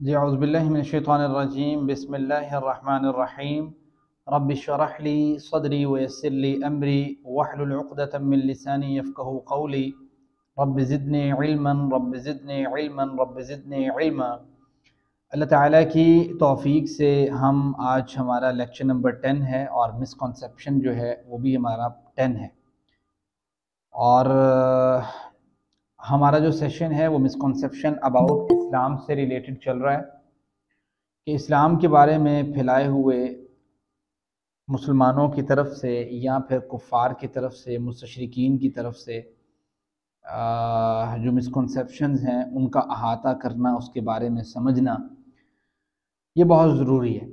जी औज़ुबिल्लाहिमिनश्शैतानिर्रजीम बिस्मिल्लाहिर्रहमानिर्रहीम रब्बिश्रह ली सदरी वयस्सिर ली अमरी वहलुल उक़दतम मिन लिसानी यफ़क़हू क़ौली रब्बि ज़िदनी इल्मन रब्बि ज़िदनी इल्मन रब्बि ज़िदनी इल्मा। अल्लाह ताला की तौफ़ीक़ से हम आज हमारा लेक्चर नंबर 10 है और मिसकंसेप्शन जो है वो भी हमारा 10 है। और हमारा जो सेशन है वो मिसकंसेप्शन अबाउट इस्लाम से रिलेटेड चल रहा है कि इस्लाम के बारे में फैलाए हुए मुसलमानों की तरफ से या फिर कुफ़ार की तरफ से मुस्तशरिकीन की तरफ से जो मिसकंसेप्शंस हैं उनका अहाता करना, उसके बारे में समझना, ये बहुत ज़रूरी है।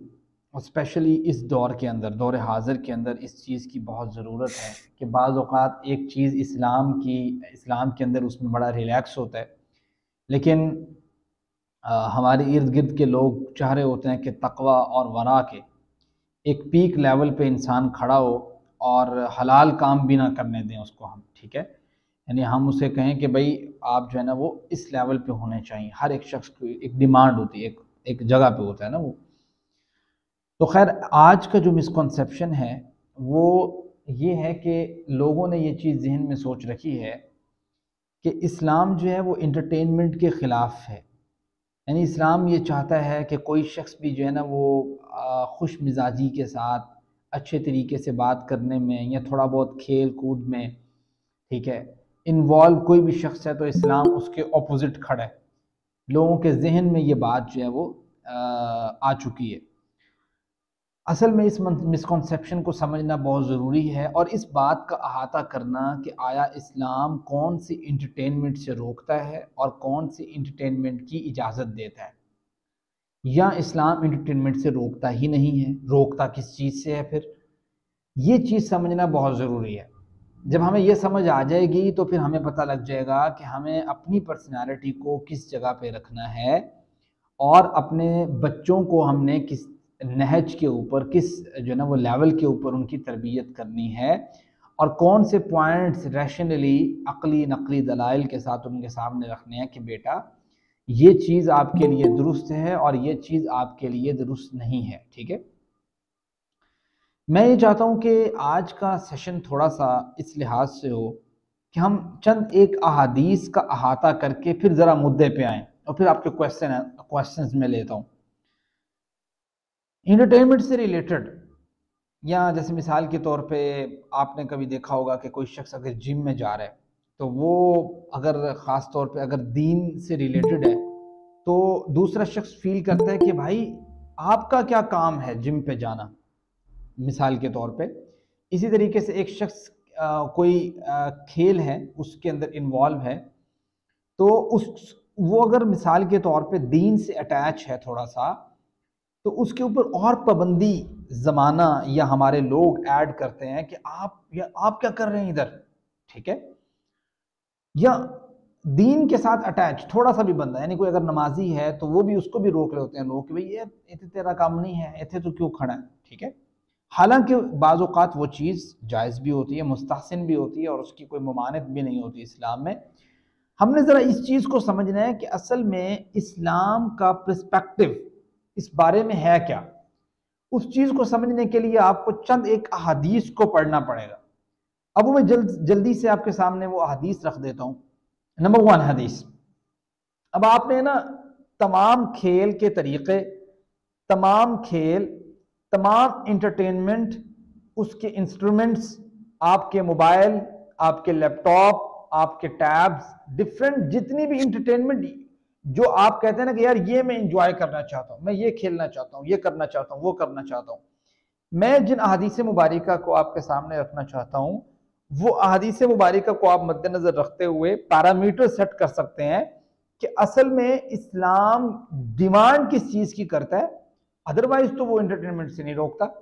और स्पेशली इस दौर के अंदर, दौर हाज़िर के अंदर इस चीज़ की बहुत ज़रूरत है कि बाज़ औक़ात एक चीज़ इस्लाम के अंदर उसमें बड़ा रिलैक्स होता है, लेकिन हमारे इर्द गिर्द के लोग चाह रहे होते हैं कि तक़वा और वरा के एक पीक लेवल पे इंसान खड़ा हो और हलाल काम भी ना करने दें उसको हम, ठीक है। यानी हम उसे कहें कि भाई आप जो है ना वो इस लेवल पे होने चाहिए। हर एक शख्स की एक डिमांड होती है, एक एक जगह पे होता है ना वो। तो खैर आज का जो मिसकंसेप्शन है वो ये है कि लोगों ने ये चीज़ ज़हन में सोच रखी है कि इस्लाम जो है वो एंटरटेनमेंट के ख़िलाफ़ है। यानी इस्लाम ये चाहता है कि कोई शख्स भी जो है ना वो खुश मिजाजी के साथ अच्छे तरीके से बात करने में या थोड़ा बहुत खेल कूद में, ठीक है, इन्वॉल्व कोई भी शख्स है तो इस्लाम उसके ऑपोजिट खड़ा है। लोगों के जहन में ये बात जो है वो आ चुकी है। असल में इस मिसकॉन्सेप्शन को समझना बहुत ज़रूरी है और इस बात का अहाता करना कि आया इस्लाम कौन सी इंटरटेनमेंट से रोकता है और कौन सी इंटरटेनमेंट की इजाज़त देता है, या इस्लाम एंटरटेनमेंट से रोकता ही नहीं है, रोकता किस चीज़ से है फिर, ये चीज़ समझना बहुत ज़रूरी है। जब हमें ये समझ आ जाएगी तो फिर हमें पता लग जाएगा कि हमें अपनी पर्सनैलिटी को किस जगह पे रखना है और अपने बच्चों को हमने किस नहज के ऊपर, किस जो है ना वो लेवल के ऊपर उनकी तरबियत करनी है और कौन से पॉइंट्स रैशनली अक़ली नक़ली दलाइल के साथ उनके सामने रखने हैं कि बेटा ये चीज़ आपके लिए दुरुस्त है और ये चीज़ आपके लिए दुरुस्त नहीं है, ठीक है। मैं ये चाहता हूँ कि आज का सेशन थोड़ा-सा इस लिहाज से हो कि हम चंद एक अहादीस का अहाता करके फिर ज़रा मुद्दे पे आएँ और फिर आपके क्वेश्चंस मैं लेता हूँ। एंटरटेनमेंट से रिलेटेड, या जैसे मिसाल के तौर पे आपने कभी देखा होगा कि कोई शख्स अगर जिम में जा रहा है तो वो अगर ख़ास तौर पे अगर दीन से रिलेटेड है तो दूसरा शख्स फील करता है कि भाई आपका क्या काम है जिम पे जाना, मिसाल के तौर पे। इसी तरीके से एक शख्स कोई खेल है उसके अंदर इन्वॉल्व है तो उस वो अगर मिसाल के तौर पे दीन से अटैच है थोड़ा सा, तो उसके ऊपर और पाबंदी ज़माना या हमारे लोग ऐड करते हैं कि आप क्या कर रहे हैं इधर, ठीक है। या दीन के साथ अटैच थोड़ा सा भी बंदा, यानी कोई अगर नमाजी है तो वो भी, उसको भी रोक रहे होते हैं लोग कि भाई ये इतने तेरा काम नहीं है, इतने तो क्यों खड़ा है, ठीक है। हालांकि बाज़ औक़ात वो चीज़ जायज़ भी होती है, मुस्तहसिन भी होती है और उसकी कोई ममानत भी नहीं होती इस्लाम में। हमने ज़रा इस चीज़ को समझना है कि असल में इस्लाम का पर्सपेक्टिव इस बारे में है क्या। उस चीज़ को समझने के लिए आपको चंद एक अहादीस को पढ़ना पड़ेगा। अब वो मैं जल्दी से आपके सामने वो अहादीस रख देता हूँ। नंबर 1 हदीस। अब आपने ना तमाम खेल के तरीक़े, तमाम खेल, तमाम एंटरटेनमेंट, उसके इंस्ट्रूमेंट्स, आपके मोबाइल, आपके लैपटॉप, आपके टैब्स, डिफरेंट जितनी भी एंटरटेनमेंट जो आप कहते हैं ना कि यार ये मैं इंजॉय करना चाहता हूँ, मैं ये खेलना चाहता हूँ, ये करना चाहता हूँ, वो करना चाहता हूँ, मैं जिन अहादीस मुबारिका को आपके सामने रखना चाहता हूँ वो अहादीस मुबारिका को आप मद्देनजर रखते हुए पैरामीटर सेट कर सकते हैं कि असल में इस्लाम डिमांड किस चीज की करता है। अदरवाइज तो वो एंटरटेनमेंट से नहीं रोकता,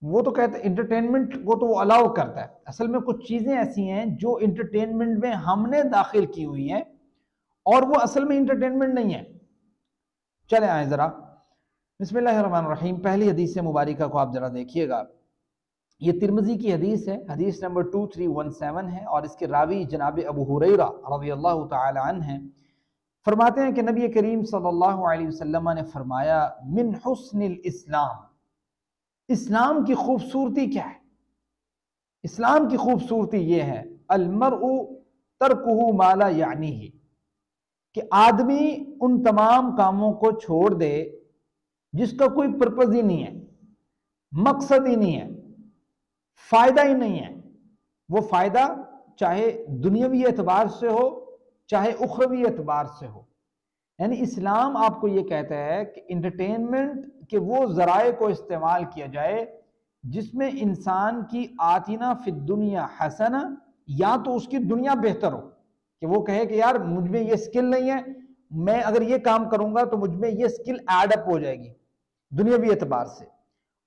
वो तो कहते हैं एंटरटेनमेंट वो तो वो अलाउ करता है। असल में कुछ चीजें ऐसी हैं जो एंटरटेनमेंट में हमने दाखिल की हुई हैं और वो असल में एंटरटेनमेंट नहीं है। चले आए जरा बिस्मिल्लाहिर्रहमानिर्रहीम। पहली हदीस मुबारिका को आप जरा देखिएगा। ये तिरमिज़ी की हदीस है, हदीस नंबर 2317 है और इसके रावी जनाब अबू हुरैरा रज़ियल्लाहु ताला अन्हु हैं। फरमाते हैं कि नबी करीम सल्लल्लाहु अलैहि वसल्लम ने फरमाया, मिन हुस्निल इस्लाम, इस्लाम की खूबसूरती क्या है? इस्लाम की खूबसूरती ये है, अलमरउ तरकुहु माला यानीही, कि आदमी उन तमाम कामों को छोड़ दे जिसका कोई पर्पज ही नहीं है, मकसद ही नहीं है, फायदा ही नहीं है। वो फायदा चाहे दुनियावी एतबार से हो, चाहे उखरवी एतबार से हो। यानी इस्लाम आपको ये कहता है कि इंटरटेनमेंट के वो जराए को इस्तेमाल किया जाए जिसमें इंसान की आतिना फिद दुनिया हसना, या तो उसकी दुनिया बेहतर हो, कि वो कहे कि यार मुझ में ये स्किल नहीं है, मैं अगर ये काम करूंगा तो मुझ में ये स्किल एड अप हो जाएगी दुनियावी एतबार से।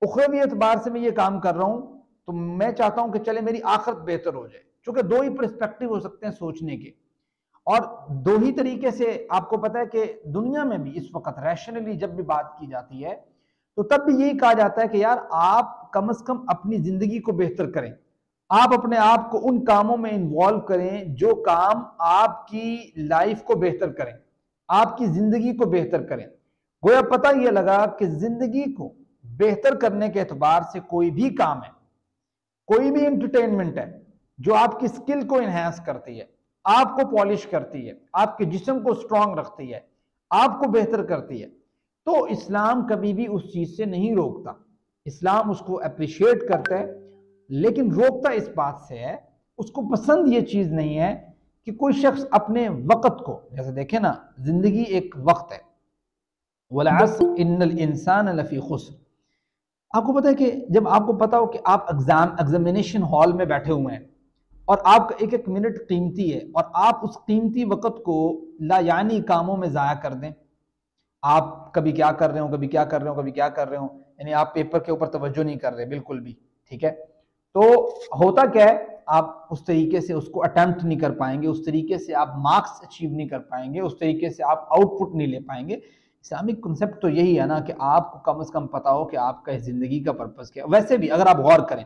उखरवी एतबार से मैं ये काम कर रहा हूं तो मैं चाहता हूं कि चले मेरी आखिरत बेहतर हो जाए। चूंकि दो ही पर्सपेक्टिव हो सकते हैं सोचने के, और दो ही तरीके से आपको पता है कि दुनिया में भी इस वक्त रैशनली जब भी बात की जाती है तो तब भी यही कहा जाता है कि यार आप कम से कम अपनी जिंदगी को बेहतर करें, आप अपने आप को उन कामों में इन्वॉल्व करें जो काम आपकी लाइफ को बेहतर करें, आपकी जिंदगी को बेहतर करें। गोया पता यह लगा कि जिंदगी को बेहतर करने के एतबार से कोई भी काम है, कोई भी एंटरटेनमेंट है जो आपकी स्किल को एनहांस करती है, आपको पॉलिश करती है, आपके जिस्म को स्ट्रांग रखती है, आपको बेहतर करती है, तो इस्लाम कभी भी उस चीज से नहीं रोकता। इस्लाम उसको अप्रिशिएट करता है, लेकिन रोकता इस बात से है, उसको पसंद ये चीज नहीं है कि कोई शख्स अपने वक्त को, जैसे देखे ना, जिंदगी एक वक्त है, वल अस्र इन्नल इंसान लफी खुस्र। आपको पता है कि जब आपको पता हो कि आप एग्जामिनेशन हॉल में बैठे हुए हैं और आपका एक एक मिनट कीमती है और आप उस कीमती वक्त को लायानी कामों में ज़ाया कर दें, आप कभी क्या कर रहे हो, कभी क्या कर रहे हो, कभी क्या कर रहे हो, यानी आप पेपर के ऊपर तवज्जो नहीं कर रहे बिल्कुल भी, ठीक है, तो होता क्या है, आप उस तरीके से उसको अटेम्प्ट नहीं कर पाएंगे, उस तरीके से आप मार्क्स अचीव नहीं कर पाएंगे, उस तरीके से आप आउटपुट नहीं ले पाएंगे। इस्लामिक कॉन्सेप्ट तो यही है ना कि आपको कम से कम पता हो कि आपका इस जिंदगी का पर्पस क्या है। वैसे भी अगर आप गौर करें,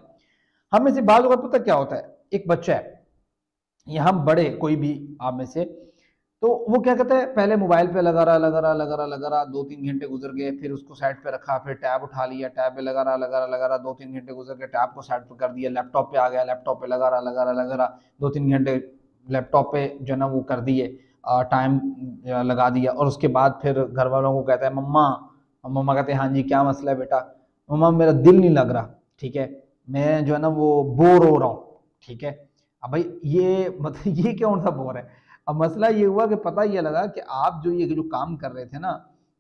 हम में से बात अगर पता क्या होता है, एक बच्चा है या हम बड़े कोई भी आप में से, तो वो क्या कहता है, पहले मोबाइल पे लगा रहा 2-3 घंटे गुजर गए, फिर उसको साइड पे रखा, फिर टैब उठा लिया, टैब पे लगा रहा 2-3 घंटे गुजर गए, टैब को साइड पे कर दिया, लैपटॉप पे आ गया, लैपटॉप पे लगा रहा 2-3 घंटे लैपटॉप पे जो है ना वो कर दिए, टाइम लगा दिया, और उसके बाद फिर घर वालों को कहता है मम्मा, मम्मा कहते हैं हाँ जी क्या मसला है बेटा, मम्मा मेरा दिल नहीं लग रहा, ठीक है, मैं जो है ना वो बोर हो रहा हूँ, ठीक है। अब भाई ये मतलब ये कौन सा बोर है? अब मसला ये हुआ कि पता ये लगा कि आप जो ये जो काम कर रहे थे ना,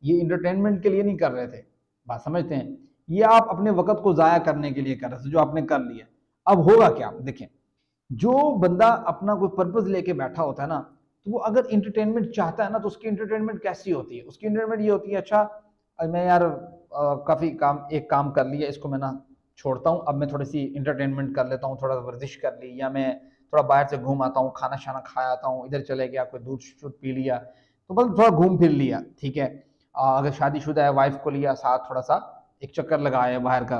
ये इंटरटेनमेंट के लिए नहीं कर रहे थे, बात समझते हैं, ये आप अपने वक्त को जाया करने के लिए कर रहे थे जो आपने कर लिया। अब होगा क्या, देखें, जो बंदा अपना कोई पर्पज लेके बैठा होता है ना, तो वो अगर इंटरटेनमेंट चाहता है ना, तो उसकी इंटरटेनमेंट कैसी होती है? उसकी इंटरटेनमेंट ये होती है, अच्छा मैं यार काफी काम, एक काम कर लिया, इसको मैं ना छोड़ता हूँ, अब मैं थोड़ी सी इंटरटेनमेंट कर लेता हूँ, थोड़ा वर्जिश कर ली, या मैं थोड़ा बाहर से घूम आता हूँ, खाना शाना खा आता हूँ, इधर चले गया, कोई दूध शूध पी लिया, तो बस थोड़ा घूम फिर लिया, ठीक है। अगर शादीशुदा है, वाइफ को लिया साथ, थोड़ा सा एक चक्कर लगाया बाहर का,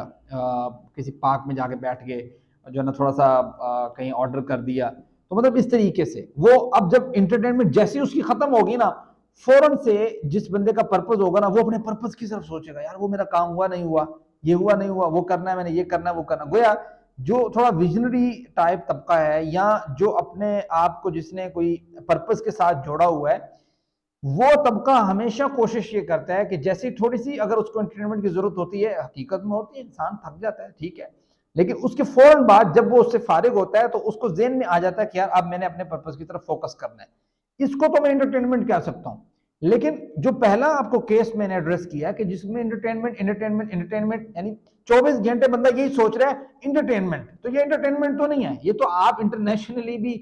किसी पार्क में जाके बैठ गए, जो है ना थोड़ा सा कहीं ऑर्डर कर दिया, तो मतलब इस तरीके से वो, अब जब इंटरटेनमेंट जैसी उसकी खत्म होगी ना, फौरन से जिस बंदे का पर्पस होगा ना, वो अपने पर्पस की तरफ सोचेगा, यार वो मेरा काम हुआ नहीं हुआ, ये हुआ नहीं हुआ, वो करना है मैंने, ये करना है, वो करना। गोया जो थोड़ा विजनरी टाइप तबका है, या जो अपने आप को जिसने कोई पर्पस के साथ जोड़ा हुआ है, वो तबका हमेशा कोशिश ये करता है कि जैसी थोड़ी सी अगर उसको एंटरटेनमेंट की जरूरत होती है, हकीकत में होती है, इंसान थक जाता है, ठीक है, लेकिन उसके फौरन बाद जब वो उससे फारिग होता है तो उसको ज़हन में आ जाता है कि यार अब मैंने अपने पर्पस की तरफ फोकस करना है, इसको तो मैं एंटरटेनमेंट कह सकता हूं। लेकिन जो पहला आपको केस मैंने एड्रेस किया कि जिसमें इंटरटेनमेंट यानी 24 घंटे बंदा यही सोच रहा है इंटरटेनमेंट, तो ये इंटरटेनमेंट तो नहीं है, ये तो आप इंटरनेशनली भी,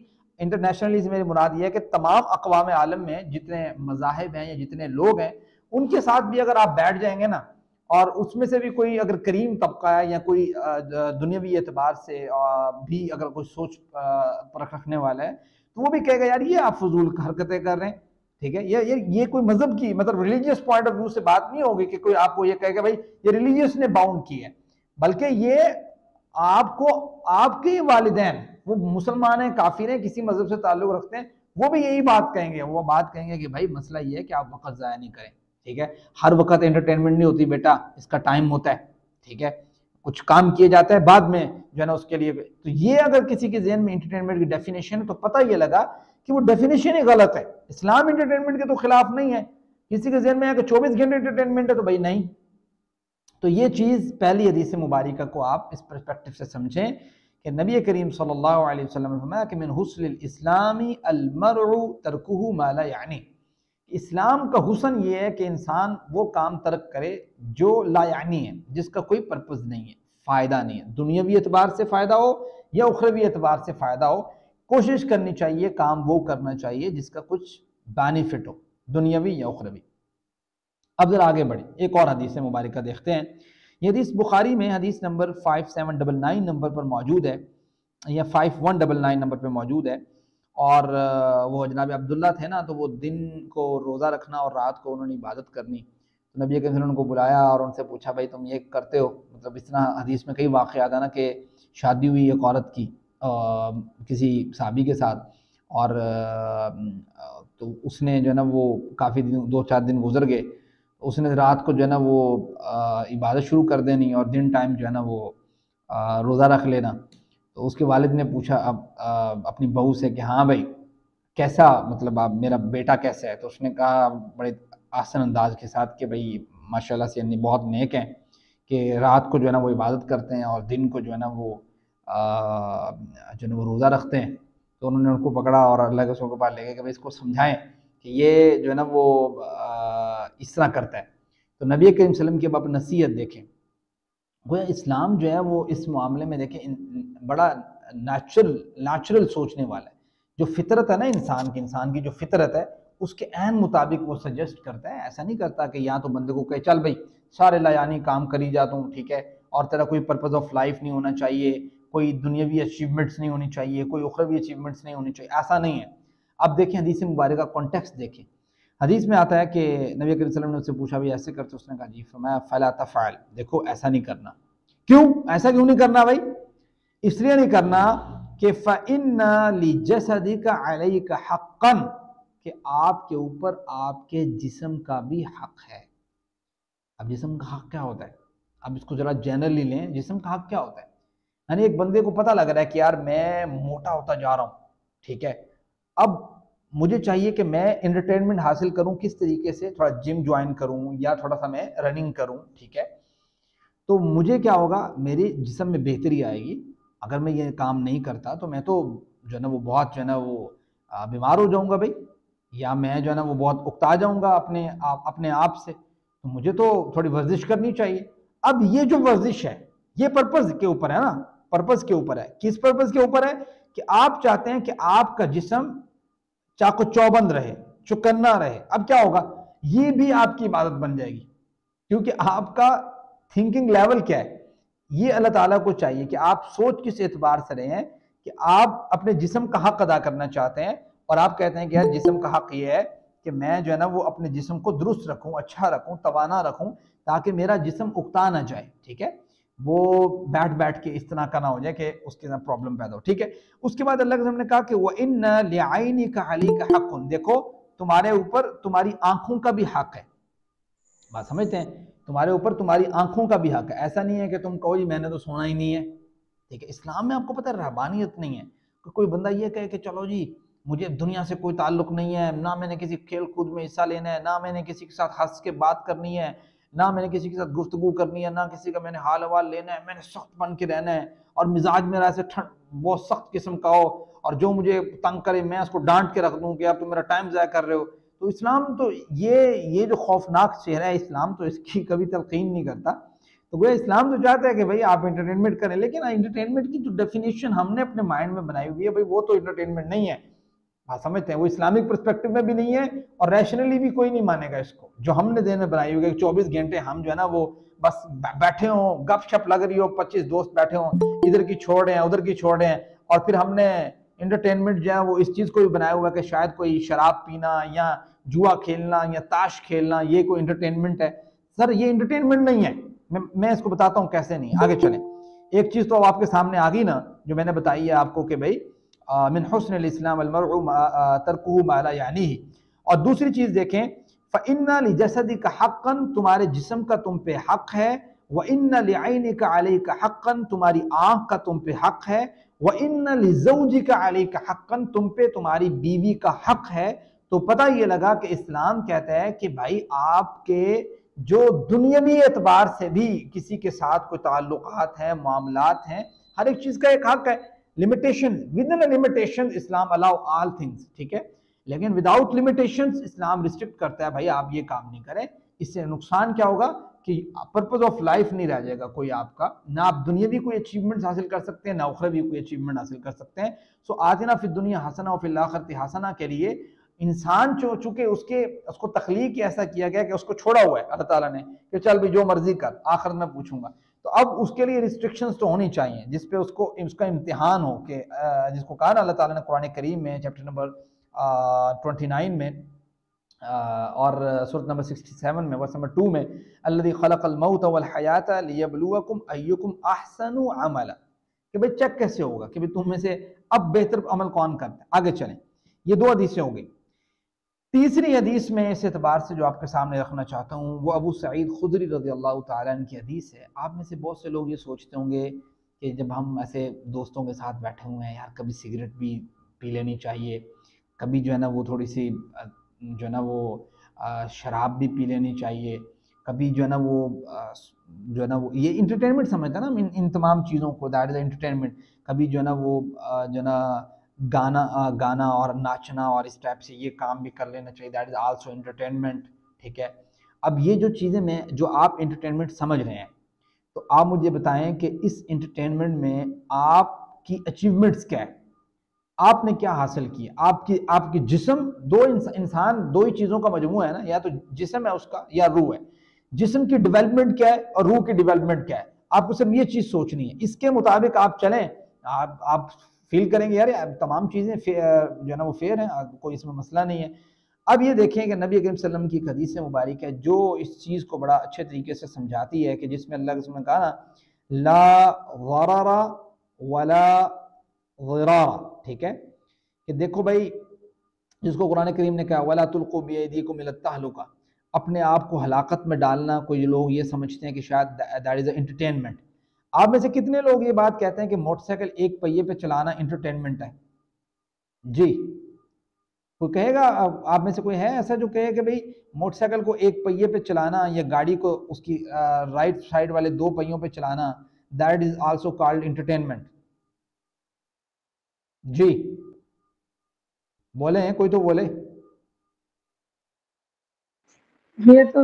इंटरनेशनली से मेरी मुराद ये है कि तमाम अक़वाम आलम में जितने मज़ाहिब हैं या जितने लोग हैं, उनके साथ भी अगर आप बैठ जाएंगे ना, और उसमें से भी कोई अगर करीम तबका है या कोई दुनियावी एतबार से भी अगर कोई सोच परख रखने वाला है, तो वो भी कहेगा यार ये आप फजूल हरकतें कर रहे हैं, ठीक है। ये कोई मजहब की, मतलब रिलीजियस पॉइंट ऑफ व्यू से बात नहीं होगी कि कोई आपको ये कहेगा भाई ये रिलीजियस ने बाउंड की है, बल्कि ये आपको आपके वालिदैन, वो मुसलमान हैं, काफिर हैं, किसी मजहब से ताल्लुक रखते हैं, वो भी यही बात कहेंगे, वो बात कहेंगे कि भाई मसला ये है कि आप वक्त ज़ाया नहीं करें, ठीक है। हर वक्त एंटरटेनमेंट नहीं होती बेटा, इसका टाइम होता है, ठीक है। कुछ काम किए जाता है बाद में जो है ना उसके लिए। तो ये अगर किसी के ज़हन में एंटरटेनमेंट की डेफिनेशन है तो पता ये लगा कि वो डेफिनेशन ही गलत है। इस्लाम एंटरटेनमेंट के तो खिलाफ नहीं है। किसी के ज़हन में अगर 24 घंटे एंटरटेनमेंट है तो भाई नहीं। तो ये चीज़ पहली हदीस मुबारका को आप इस पर्सपेक्टिव से समझें कि नबी करीम सल्लल्लाहु अलैहि वसल्लम ने फरमाया कि मिन हुस्निल इस्लामी अल मरउ तर्कुहु मा ला यानी। इस्लाम का हुस्न ये है कि इंसान वो काम तर्क करे जो ला यानी है, जिसका कोई पर्पस नहीं है, फ़ायदा नहीं है, दुनियावी एतबार से फ़ायदा हो या उखरवी एतबार से फ़ायदा हो। कोशिश करनी चाहिए, काम वो करना चाहिए जिसका कुछ बेनिफिट हो, दुनियावी या उखरवी। अब जरा आगे बढ़े, एक और हदीस मुबारक देखते हैं। ये हदीस बुखारी में हदीस नंबर 5799 नंबर पर मौजूद है, या 5199 नंबर पर मौजूद है। और वो जनाब अब्दुल्ला थे ना, तो वो दिन को रोज़ा रखना और रात को उन्होंने इबादत करनी। तो नबी के उनको बुलाया और उनसे पूछा भाई तुम ये करते हो, मतलब इस तरह हदीस में कई वाक़यात है ना कि शादी हुई एक औरत की किसी साहबी के साथ, और तो उसने जो है ना वो काफ़ी दिन 2-4 दिन गुजर गए, उसने रात को जो है ना वो इबादत शुरू कर देनी और दिन टाइम जो है ना वो रोज़ा रख लेना। तो उसके वालिद ने पूछा अब अपनी बहू से कि हाँ भाई कैसा, मतलब आप मेरा बेटा कैसा है। तो उसने कहा बड़े आसान अंदाज के साथ कि भाई माशाल्लाह से यानी बहुत नेक हैं कि रात को जो है ना वो इबादत करते हैं और दिन को जो है ना वो जो है वो रोज़ा रखते हैं। तो उन्होंने उनको पकड़ा और अल्लाह के रसूल के पास ले गए कि भाई इसको समझाएं कि ये जो है ना वो इस तरह करता है। तो नबी करीम सल्लल्लाहु अलैहि वसल्लम की अब आप नसीहत देखें, गोया इस्लाम जो है वो इस मामले में देखें बड़ा नेचुरल सोचने वाला है। जो फितरत है ना इंसान की जो फितरत है उसके ऐन मुताबिक वो सजेस्ट करता है। ऐसा नहीं करता कि या तो बंदे को कहे चल भाई सारे लायानी काम करी जाता हूँ, ठीक है, और तेरा कोई पर्पज़ ऑफ लाइफ नहीं होना चाहिए, कोई दुनियावी अचीवमेंट्स नहीं होनी चाहिए, कोई उखरवी अचीवमेंट्स नहीं होनी चाहिए, ऐसा नहीं है। अब देखें हदीस मुबारक का कॉन्टेक्स्ट देखें। हदीस में आता है कि नबी करीम सल्लल्लाहु अलैहि वसल्लम ने उससे पूछा भाई ऐसे करते, उसने कहा जी, फरमाया फला तफ़अल, देखो ऐसा नहीं करना। क्यों ऐसा क्यों नहीं करना भाई? इसलिए नहीं करना कि फ़इन्ना लिजसदिका अलैका हक़्क़न, कि आपके ऊपर आपके जिस्म का भी हक है। अब जिस्म का हक क्या होता है? अब इसको जरा जनरली लें, जिस्म का हक क्या होता है? यानी एक बंदे को पता लग रहा है कि यार मैं मोटा होता जा रहा हूँ, ठीक है, अब मुझे चाहिए कि मैं एंटरटेनमेंट हासिल करूं, किस तरीके से, थोड़ा जिम ज्वाइन करूं या थोड़ा सा मैं रनिंग करूं, ठीक है। तो मुझे क्या होगा, मेरे जिस्म में बेहतरी आएगी। अगर मैं ये काम नहीं करता तो मैं तो जो है ना वो बहुत जो है ना वो बीमार हो जाऊंगा भाई, या मैं जो है ना वो बहुत उकता जाऊंगा अपने आप से। तो मुझे तो थोड़ी वर्जिश करनी चाहिए। अब ये जो वर्जिश है ये पर्पज़ के ऊपर है ना, पर्पज़ के ऊपर है। किस पर्पज़ के ऊपर है? कि आप चाहते हैं कि आपका जिस्म चाको चौबंद रहे, चुकन्ना रहे। अब क्या होगा, ये भी आपकी इबादत बन जाएगी, क्योंकि आपका थिंकिंग लेवल क्या है। ये अल्लाह ताला को चाहिए कि आप सोच किस एतबार से रहे हैं कि आप अपने जिस्म का हक अदा करना चाहते हैं, और आप कहते हैं कि यार जिस्म का हक ये है कि मैं जो है ना वो अपने जिस्म को दुरुस्त रखूं, अच्छा रखूं, तवाना रखूं, ताकि मेरा जिस्म उकता ना जाए, ठीक है, वो बैठ बैठ के इस तरह का ना हो जाए कि उसके साथ प्रॉब्लम पैदा हो, ठीक है। उसके बाद अल्लाह के रसूल ने कहा कि वह इन्ना लिआइनिका अलैका हक़्क़ुन, देखो तुम्हारे ऊपर तुम्हारी आंखों का भी हक है। बात समझते हैं? तुम्हारे ऊपर तुम्हारी आंखों का भी हक है। ऐसा नहीं है कि तुम कहो जी मैंने तो सोना ही नहीं है, ठीक है। इस्लाम में आपको पता है रहबानियत नहीं है कि कोई बंदा ये कहे कि चलो जी मुझे दुनिया से कोई ताल्लुक नहीं है, ना मैंने किसी खेल कूद में हिस्सा लेना है, ना मैंने किसी के साथ हंस के बात करनी है, ना मैंने किसी के साथ गुफ्तगू करनी है, ना किसी का मैंने हाल अहवाल लेना है, मैंने सख्त बन के रहना है, और मिजाज मेरा ऐसे ठंड बहुत सख्त किस्म का हो, और जो मुझे तंग करे मैं उसको डांट के रख दूं कि आप तो मेरा टाइम ज़ाया कर रहे हो। तो इस्लाम तो ये जो खौफनाक चेहरा है, इस्लाम तो इसकी कभी तलकीन नहीं करता। तो वो इस्लाम तो चाहता है कि भाई आप एंटरटेनमेंट करें, लेकिन एंटरटेनमेंट की जो डेफिनेशन हमने अपने माइंड में बनाई हुई है भाई वो तो एंटरटेनमेंट नहीं है। हाँ समझते हैं, वो इस्लामिक पर्सपेक्टिव में भी नहीं है और रैशनली भी कोई नहीं मानेगा इसको। जो हमने दिन में बनाई हुई है 24 घंटे हम जो है ना वो बस बैठे हों, गपशप लग रही हो, 25 दोस्त बैठे हों, इधर की छोड़ रहे हैं उधर की छोड़ रहे हैं, और फिर हमने एंटरटेनमेंट जो है वो इस चीज़ को भी बनाया हुआ है कि शायद कोई शराब पीना या जुआ खेलना या ताश खेलना ये कोई एंटरटेनमेंट है। सर ये एंटरटेनमेंट नहीं है। मैं इसको बताता हूँ कैसे नहीं। आगे चलें। एक चीज़ तो आपके सामने आ गई ना जो मैंने बताई है आपको कि भाई मिन हुस्निल इस्लाम अल मरउ तरकुहु मा ला यानीही। और दूसरी चीज देखें, फ़इन्ना लिजसदिका हक़्क़न, तुम्हारे जिस्म का तुम पे हक है, व इन्ना लिअयनिका अलैका हक़्क़न, तुम्हारी आंख का तुम पे हक है, व इन्ना लिज़ौजिका अलैका हक़्क़न, तुम पे तुम्हारी बीवी का हक है। तो पता ये लगा कि इस्लाम कहता है कि भाई आपके जो दुनियावी एतबार से भी किसी के साथ कोई ताल्लुकात हैं, मामलात हैं, हर एक चीज का एक हक है। Limitation, with in limitation Islam allow all things, ठीक है, लेकिन विदाउट लिमिटेशंस इस्लाम रिस्ट्रिक्ट करता है, भाई आप ये काम नहीं करें। इससे नुकसान क्या होगा कि पर्पस ऑफ लाइफ नहीं रह जाएगा कोई आपका, ना आप दुनियावी कोई अचीवमेंट हासिल कर सकते हैं, ना उखरवी कोई अचीवमेंट हासिल कर सकते हैं। सो आतिना फिद दुनिया हसना और फिल आखिरति हसना के लिए इंसान चूंकि उसको तख्लीक ऐसा किया गया कि उसको छोड़ा हुआ है अल्लाह ताला ने कि चल भी जो मर्जी कर, आखिर में पूछूंगा। तो अब उसके लिए रिस्ट्रिक्शंस तो होनी चाहिए जिसपे उसका इम्तिहान हो कि जिसको कहा ना अल्लाह ताला ने कुरान करीम में चैप्टर नंबर 29 में और सूरत नंबर 67 में वर्स नंबर 2 में, अल्लज़ी खलक़ल मौत वल हयात लियब्लुवकुम अय्युकुम अहसनु अमला, कि भाई चेक कैसे होगा कि भाई तुम में से अब बेहतर अमल कौन करता है। आगे चलें, ये 2 हदीसें हो गई। तीसरी हदीस में इस एतबार से जो आपके सामने रखना चाहता हूँ वो अबू सईद खुदरी रज़ियल्लाहु ताला अन्हु की हदीस है। आप में से बहुत से लोग ये सोचते होंगे कि जब हम ऐसे दोस्तों के साथ बैठे हुए हैं, यार कभी सिगरेट भी पी लेनी चाहिए, कभी जो है ना वो थोड़ी सी जो है ना वो शराब भी पी लेनी चाहिए, कभी जो है ना वो जो है ना वो ये इंटरटेनमेंट समझता ना इन तमाम चीज़ों को, दैट इज़ एंटरटेनमेंट। कभी जो है ना वो जो है ना गाना और नाचना और इस टाइप से ये काम भी कर लेना चाहिए, दैट इज़ आल्सो एंटरटेनमेंट, ठीक है। अब ये जो चीज़ें में जो आप एंटरटेनमेंट समझ रहे हैं, तो आप मुझे बताएं कि इस एंटरटेनमेंट में आपकी अचीवमेंट्स क्या है, आपने क्या हासिल किया। आपकी जिस्म, इंसान दो ही चीज़ों का मजमूआ है ना, या तो जिस्म है उसका या रूह है। जिस्म की डेवलपमेंट क्या है और रूह की डेवलपमेंट क्या है, आपको सिर्फ ये चीज़ सोचनी है, इसके मुताबिक आप चलें। आप फील करेंगे यार तमाम चीज़ें जो है ना वो फेयर हैं, कोई इसमें मसला नहीं है। अब ये देखें कि नबी करीम सल्लल्लाहु अलैहि वसल्लम की एक हदीस मुबारक है जो इस चीज़ को बड़ा अच्छे तरीके से समझाती है कि जिसमें अल्लाह ने कहा ना, ला ज़ररा वला ज़िरारा, ठीक है, कि देखो भाई जिसको कुरान करीम ने कहा वला तुल्कू बियदीकुम इला तहलुका, अपने आप को हलाकत में डालना। कोई लोग ये समझते हैं कि शायद दैट इज़ एंटरटेनमेंट। आप में से कितने लोग ये बात कहते हैं कि मोटरसाइकिल एक पहिए पे चलाना एंटरटेनमेंट है? जी, कोई कहेगा? आप में से कोई है ऐसा जो कहे कि भाई मोटरसाइकिल को एक पहिए पे चलाना या गाड़ी को उसकी राइट साइड वाले 2 पहियों पे चलाना, that is also called entertainment? जी बोले हैं, कोई तो बोले। ये तो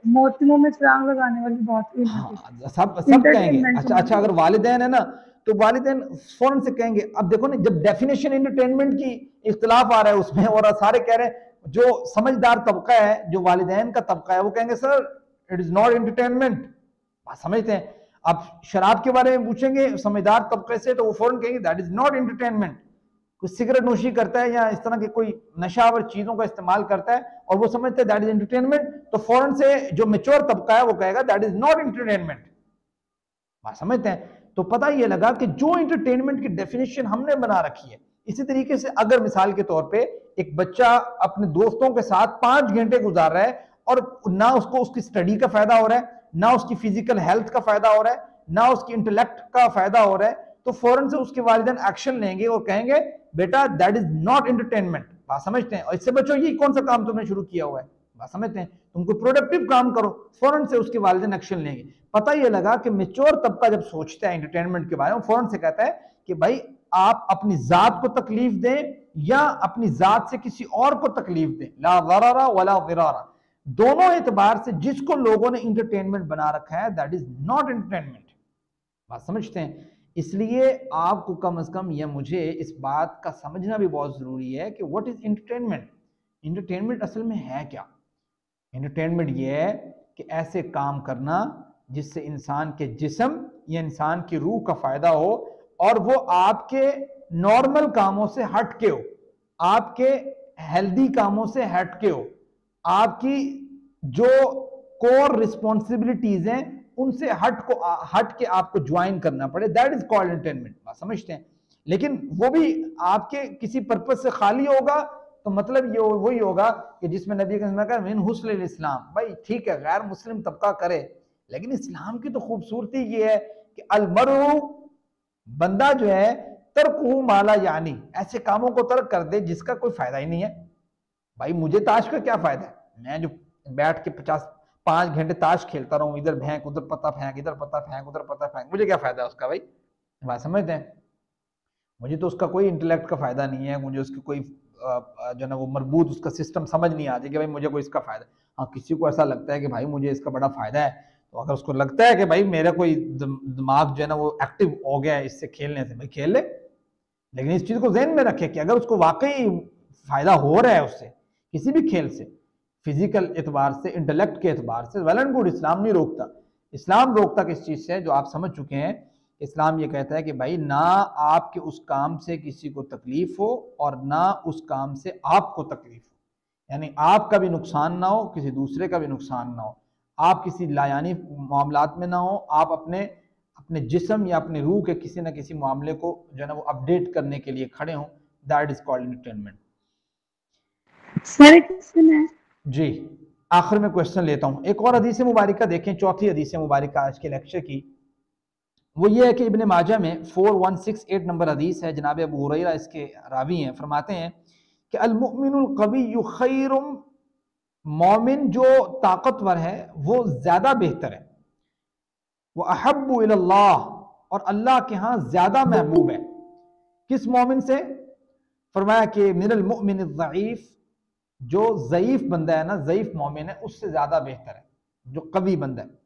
मोतियों में छलांग लगाने वाली बात हुई ना, हाँ, सब कहेंगे। अच्छा अच्छा, अगर वालिदैन है ना तो वालिदैन फौरन से कहेंगे। अब देखो ना, जब डेफिनेशन एंटरटेनमेंट की इख्तिलाफ आ रहा है उसमें और सारे कह रहे हैं, जो समझदार तबका है, जो वालिदैन का तबका है, वो कहेंगे sir it is not entertainment. समझते हैं? आप शराब के बारे में पूछेंगे समझदार तबके से तो वो फौरन कहेंगे दैट इज नॉट एंटरटेनमेंट। कोई सिगरेट नोशी करता है या इस तरह के कोई नशावर चीजों का इस्तेमाल करता है और वो समझते हैं दैट इज एंटरटेनमेंट, तो फौरन से जो मेच्योर तबका है वो कहेगा दैट इज नॉट एंटरटेनमेंट। बात समझते हैं? तो पता ये लगा कि जो एंटरटेनमेंट की डेफिनेशन हमने बना रखी है, इसी तरीके से अगर मिसाल के तौर पे एक बच्चा अपने दोस्तों के साथ 5 घंटे गुजार रहा है और ना उसको उसकी स्टडी का फायदा हो रहा है, ना उसकी फिजिकल हेल्थ का फायदा हो रहा है, ना उसकी इंटेलेक्ट का फायदा हो रहा है, तो फौरन से उसके वालिदैन एक्शन लेंगे और कहेंगे बेटा दैट इज नॉट एंटरटेनमेंट। बात समझते हैं? और इससे बच्चों ये कौन सा काम तुमने शुरू किया हुआ है? बात समझते हैं? तुम कोई प्रोडक्टिव काम करो, फौरन से उसके वालिदैन एक्शन लेंगे। पता ये लगा कि मेच्योर तबका जब सोचता है एंटरटेनमेंट के बारे में, फौरन से कहता है कि भाई आप अपनी जात को तकलीफ दें या अपनी जात से किसी और को तकलीफ दें, ला ज़ररा वला ज़िरारा, दोनों एतबार से जिसको लोगों ने इंटरटेनमेंट बना रखा है दैट इज नॉट एंटरटेनमेंट। बात समझते हैं? इसलिए आपको कम से कम या मुझे इस बात का समझना भी बहुत जरूरी है कि व्हाट इज एंटरटेनमेंट। एंटरटेनमेंट असल में है क्या? एंटरटेनमेंट ये है कि ऐसे काम करना जिससे इंसान के जिस्म या इंसान की रूह का फायदा हो और वो आपके नॉर्मल कामों से हट के हो, आपके हेल्दी कामों से हट के हो, आपकी जो कोर रिस्पॉन्सिबिलिटीज हैं उनसे हट के आपको ज्वाइन करना पड़े, दैट इज कॉल्ड एंटरटेनमेंट। समझते हैं? लेकिन वो भी आपके किसी पर्पज से खाली होगा तो मतलब ये वही होगा कि जिसमें नबी का मिन हुस्निल इस्लाम, भाई ठीक है गैर मुस्लिम तबका करे, लेकिन इस्लाम की तो खूबसूरती ये है कि अलमरु, बंदा जो है, तरकुहु माला यानी, ऐसे कामों को तर्क कर दे जिसका कोई फायदा ही नहीं है। भाई मुझे ताश का क्या फायदा है, मैं जो बैठ के 5 घंटे ताश खेलता रहूं, इधर फेंक उधर पत्ता फेंक, इधर पत्ता फेंक उधर पत्ता फेंक, मुझे क्या फायदा है उसका भाई? बात समझते हैं? मुझे तो उसका कोई इंटेलेक्ट का फायदा नहीं है, मुझे उसकी कोई जो ना वो मरबूत उसका सिस्टम समझ नहीं आती कि भाई मुझे कोई इसका फायदा। हाँ, किसी को ऐसा लगता है कि भाई मुझे इसका बड़ा फायदा है, तो अगर उसको लगता है कि भाई मेरा कोई दिमाग जो है ना वो एक्टिव हो गया है इससे खेलने से, भाई खेल ले, लेकिन इस चीज को ज़हन में रखे कि अगर उसको वाकई फायदा हो रहा है उससे किसी भी खेल से, फिजिकल एतबार से, इंटेलेक्ट के एतबार से, वेल एंड गुड, इस्लाम नहीं रोकता। इस्लाम रोकता किस चीज से, जो आप समझ चुके हैं। इस्लाम ये कहता है कि भाई ना आपके उस काम से किसी को तकलीफ हो और ना उस काम से आपको तकलीफ हो, यानी आपका भी नुकसान ना हो, किसी दूसरे का भी नुकसान ना हो, आप किसी लायानी मामलात में ना हो, आप अपने अपने जिस्म या अपने रूह के किसी न किसी मामले को जो है ना वो अपडेट करने के लिए खड़े हों, that is called entertainment. Sir एक क्वेश्चन है जी, आखिर में क्वेश्चन लेता हूं। एक और हदीस मुबारक देखें, चौथी हदीस मुबारक आज के लेक्चर की, वो ये है कि इब्ने माजा में 4168 नंबर हदीस है, जनाब अबू हुरैरा इसके रावी हैं, फरमाते हैं कि अल मुमिनुल कविय्यु खैरुम, मोमिन जो ताकतवर है वो ज्यादा बेहतर है, वो अहब्बु इलल्लाह, और अल्लाह के यहाँ ज्यादा महबूब है। किस मोमिन से? फरमाया कि मिनल मुमिन ज़ईफ, जो ज़ईफ बंदा है ना, ज़ईफ मोमिन है, उससे ज्यादा बेहतर है जो कवी बंदा है।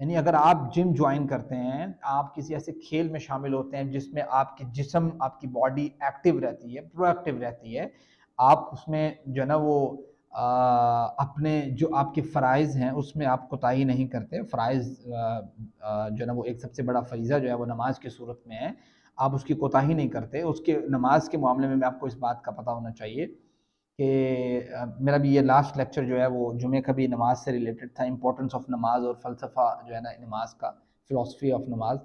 यानी अगर आप जिम ज्वाइन करते हैं, आप किसी ऐसे खेल में शामिल होते हैं जिसमें आपकी जिस्म, आपकी बॉडी एक्टिव रहती है, प्रोएक्टिव रहती है, आप उसमें जो है ना वो अपने जो आपके फ़राइज़ हैं उसमें आप कोताही नहीं करते। फ़राइज़ जो है ना वो एक सबसे बड़ा फ़रीज़ा जो है वो नमाज की सूरत में है, आप उसकी कोताही नहीं करते। उसके नमाज के मामले में आपको इस बात का पता होना चाहिए कि मेरा भी ये लास्ट लेक्चर जो है वो जुमे का भी नमाज से रिलेटेड था, इंपॉर्टेंस ऑफ नमाज और फ़लसफ़ा जो है ना नमाज का, फ़िलासफ़ी ऑफ नमाज,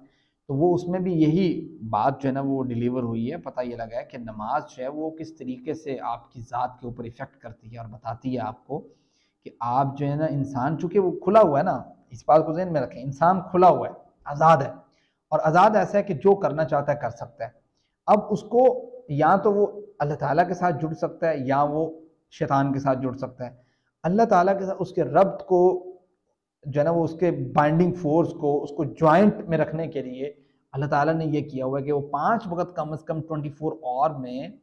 तो वो उसमें भी यही बात जो है ना वो डिलीवर हुई है। पता ये लगा है कि नमाज जो है वो किस तरीके से आपकी ज़ात के ऊपर इफ़ेक्ट करती है और बताती है आपको कि आप जो है ना, इंसान चूँकि वो खुला हुआ है ना, इस बात को ज़हन में रखें, इंसान खुला हुआ है, आज़ाद है, और आज़ाद ऐसा है कि जो करना चाहता है कर सकता है। अब उसको या तो वो अल्लाह ताला के साथ जुड़ सकता है या वो शैतान के साथ जुड़ सकता है। अल्लाह ताला के साथ उसके रब्त को जो है ना वो उसके बाइंडिंग फोर्स को उसको जॉइंट में रखने के लिए अल्लाह ताला ने ये किया हुआ है कि वो 5 वक्त कम से कम 24 आवर में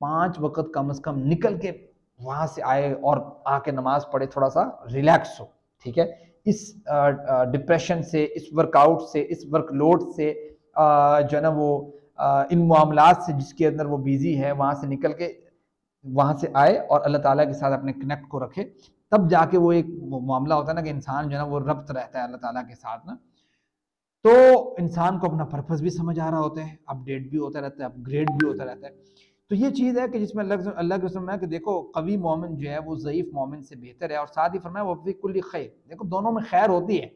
5 वक्त कम से कम निकल के वहाँ से आए और आके नमाज पढ़े, थोड़ा सा रिलैक्स हो। ठीक है, इस डिप्रेशन से, इस वर्कआउट से, इस वर्कलोड से जो है ना वो इन मामलात से जिसके अंदर वो बिजी है, वहाँ से निकल के वहाँ से आए और अल्लाह ताला के साथ अपने कनेक्ट को रखे, तब जाके वो एक मामला होता है ना कि इंसान जो है ना वो रब्त रहता है अल्लाह ताला के साथ ना, तो इंसान को अपना पर्पस भी समझ आ रहा होता है, अपडेट भी होता रहता है, अपग्रेड भी होता रहता है। तो ये चीज़ है कि जिसमें अल्लाह के फरमाया कि देखो कवी मोमिन जो है वो ज़ईफ़ मोमिन से बेहतर है, और साथ ही फरमाया वफ़ी कुल्ली खैर, देखो दोनों में खैर होती है।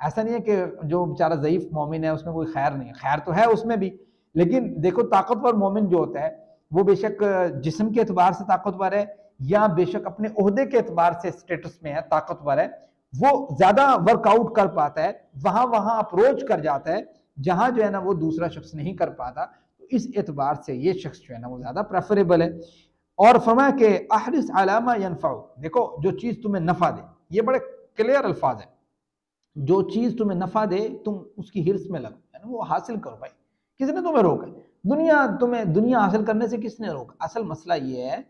ऐसा नहीं है कि जो बेचारा ज़ईफ़ मोमिन है उसमें कोई खैर नहीं है, खैर तो है उसमें भी, लेकिन देखो ताकतवर मोमिन जो होता है वो बेशक जिस्म के एतबार से ताकतवर है या बेशक अपने ओहदे के एतबार से स्टेटस में है ताकतवर है, वो ज्यादा वर्कआउट कर पाता है, वहां वहां अप्रोच कर जाता है जहां जो है ना वो दूसरा शख्स नहीं कर पाता। तो इस एतबार से ये शख्स जो है ना वो ज्यादा प्रेफरेबल है। और फरमाया कि अहरिस अलामा यनफाउ, देखो जो चीज तुम्हें नफा दे, ये बड़े क्लियर अल्फाज है, जो चीज तुम्हें नफा दे तुम उसकी हिर्स में लगो, यानी वो हासिल करो। भाई किसने तुम्हें रोका? तुम्हें दुनिया हासिल करने से किसने रोका? असल मसला ये है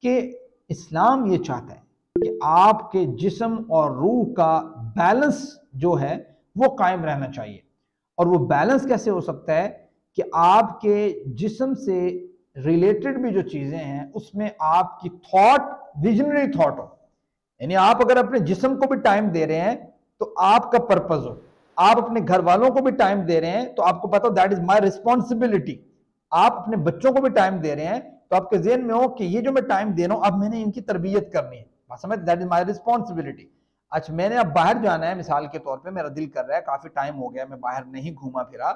कि इस्लाम ये चाहता है कि आपके जिस्म और रूह का बैलेंस जो है वो कायम रहना चाहिए। और वो बैलेंस कैसे हो सकता है कि आपके जिस्म से रिलेटेड भी जो चीजें हैं उसमें आपकी थॉट विजनरी थॉट हो, यानी आप अगर अपने जिस्म को भी टाइम दे रहे हैं तो आपका पर्पज हो, आप अपने घर वालों को भी टाइम दे रहे हैं तो आपको पता हो दैट इज माई रिस्पॉन्सिबिलिटी, आप अपने बच्चों को भी टाइम दे रहे हैं तो आपके ज़हन में हो कि ये जो मैं टाइम दे रहा हूं अब मैंने इनकी तरबियत करनी है, समझ, दैट इज माई रिस्पॉन्सिबिलिटी। अच्छा मैंने अब बाहर जाना है, मिसाल के तौर पे मेरा दिल कर रहा है, काफी टाइम हो गया मैं बाहर नहीं घूमा फिरा,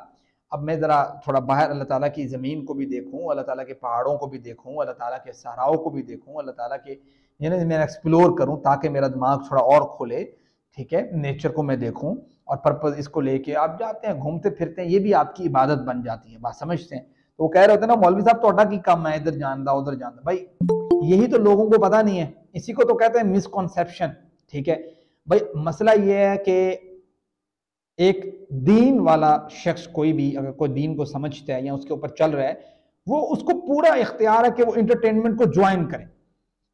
अब मैं ज़रा थोड़ा बाहर अल्लाह ताला की ज़मीन को भी देखूँ, अल्लाह ताला के पहाड़ों को भी देखूँ, अल्लाह ताला के सहराओं को भी देखूँ, अल्लाह ताला के यानी मैं एक्सप्लोर करूँ ताकि मेरा दिमाग थोड़ा और खुले, ठीक है, नेचर को मैं देखूँ और पर्पज़ इसको लेके आप जाते हैं, घूमते फिरते हैं, ये भी आपकी इबादत बन जाती है, बात समझते हैं। तो वो कह रहे होते हैं ना मौलवी साहब तोड़ा की कम है, इधर जानदा उधर जानदा, भाई यही तो लोगों को पता नहीं है, इसी को तो कहते हैं मिसकॉन्सेप्शन, ठीक है। भाई मसला ये है कि एक दीन वाला शख्स कोई भी अगर कोई दीन को समझता है या उसके ऊपर चल रहा है, वो उसको पूरा इख्तियार है कि वो इंटरटेनमेंट को ज्वाइन करे।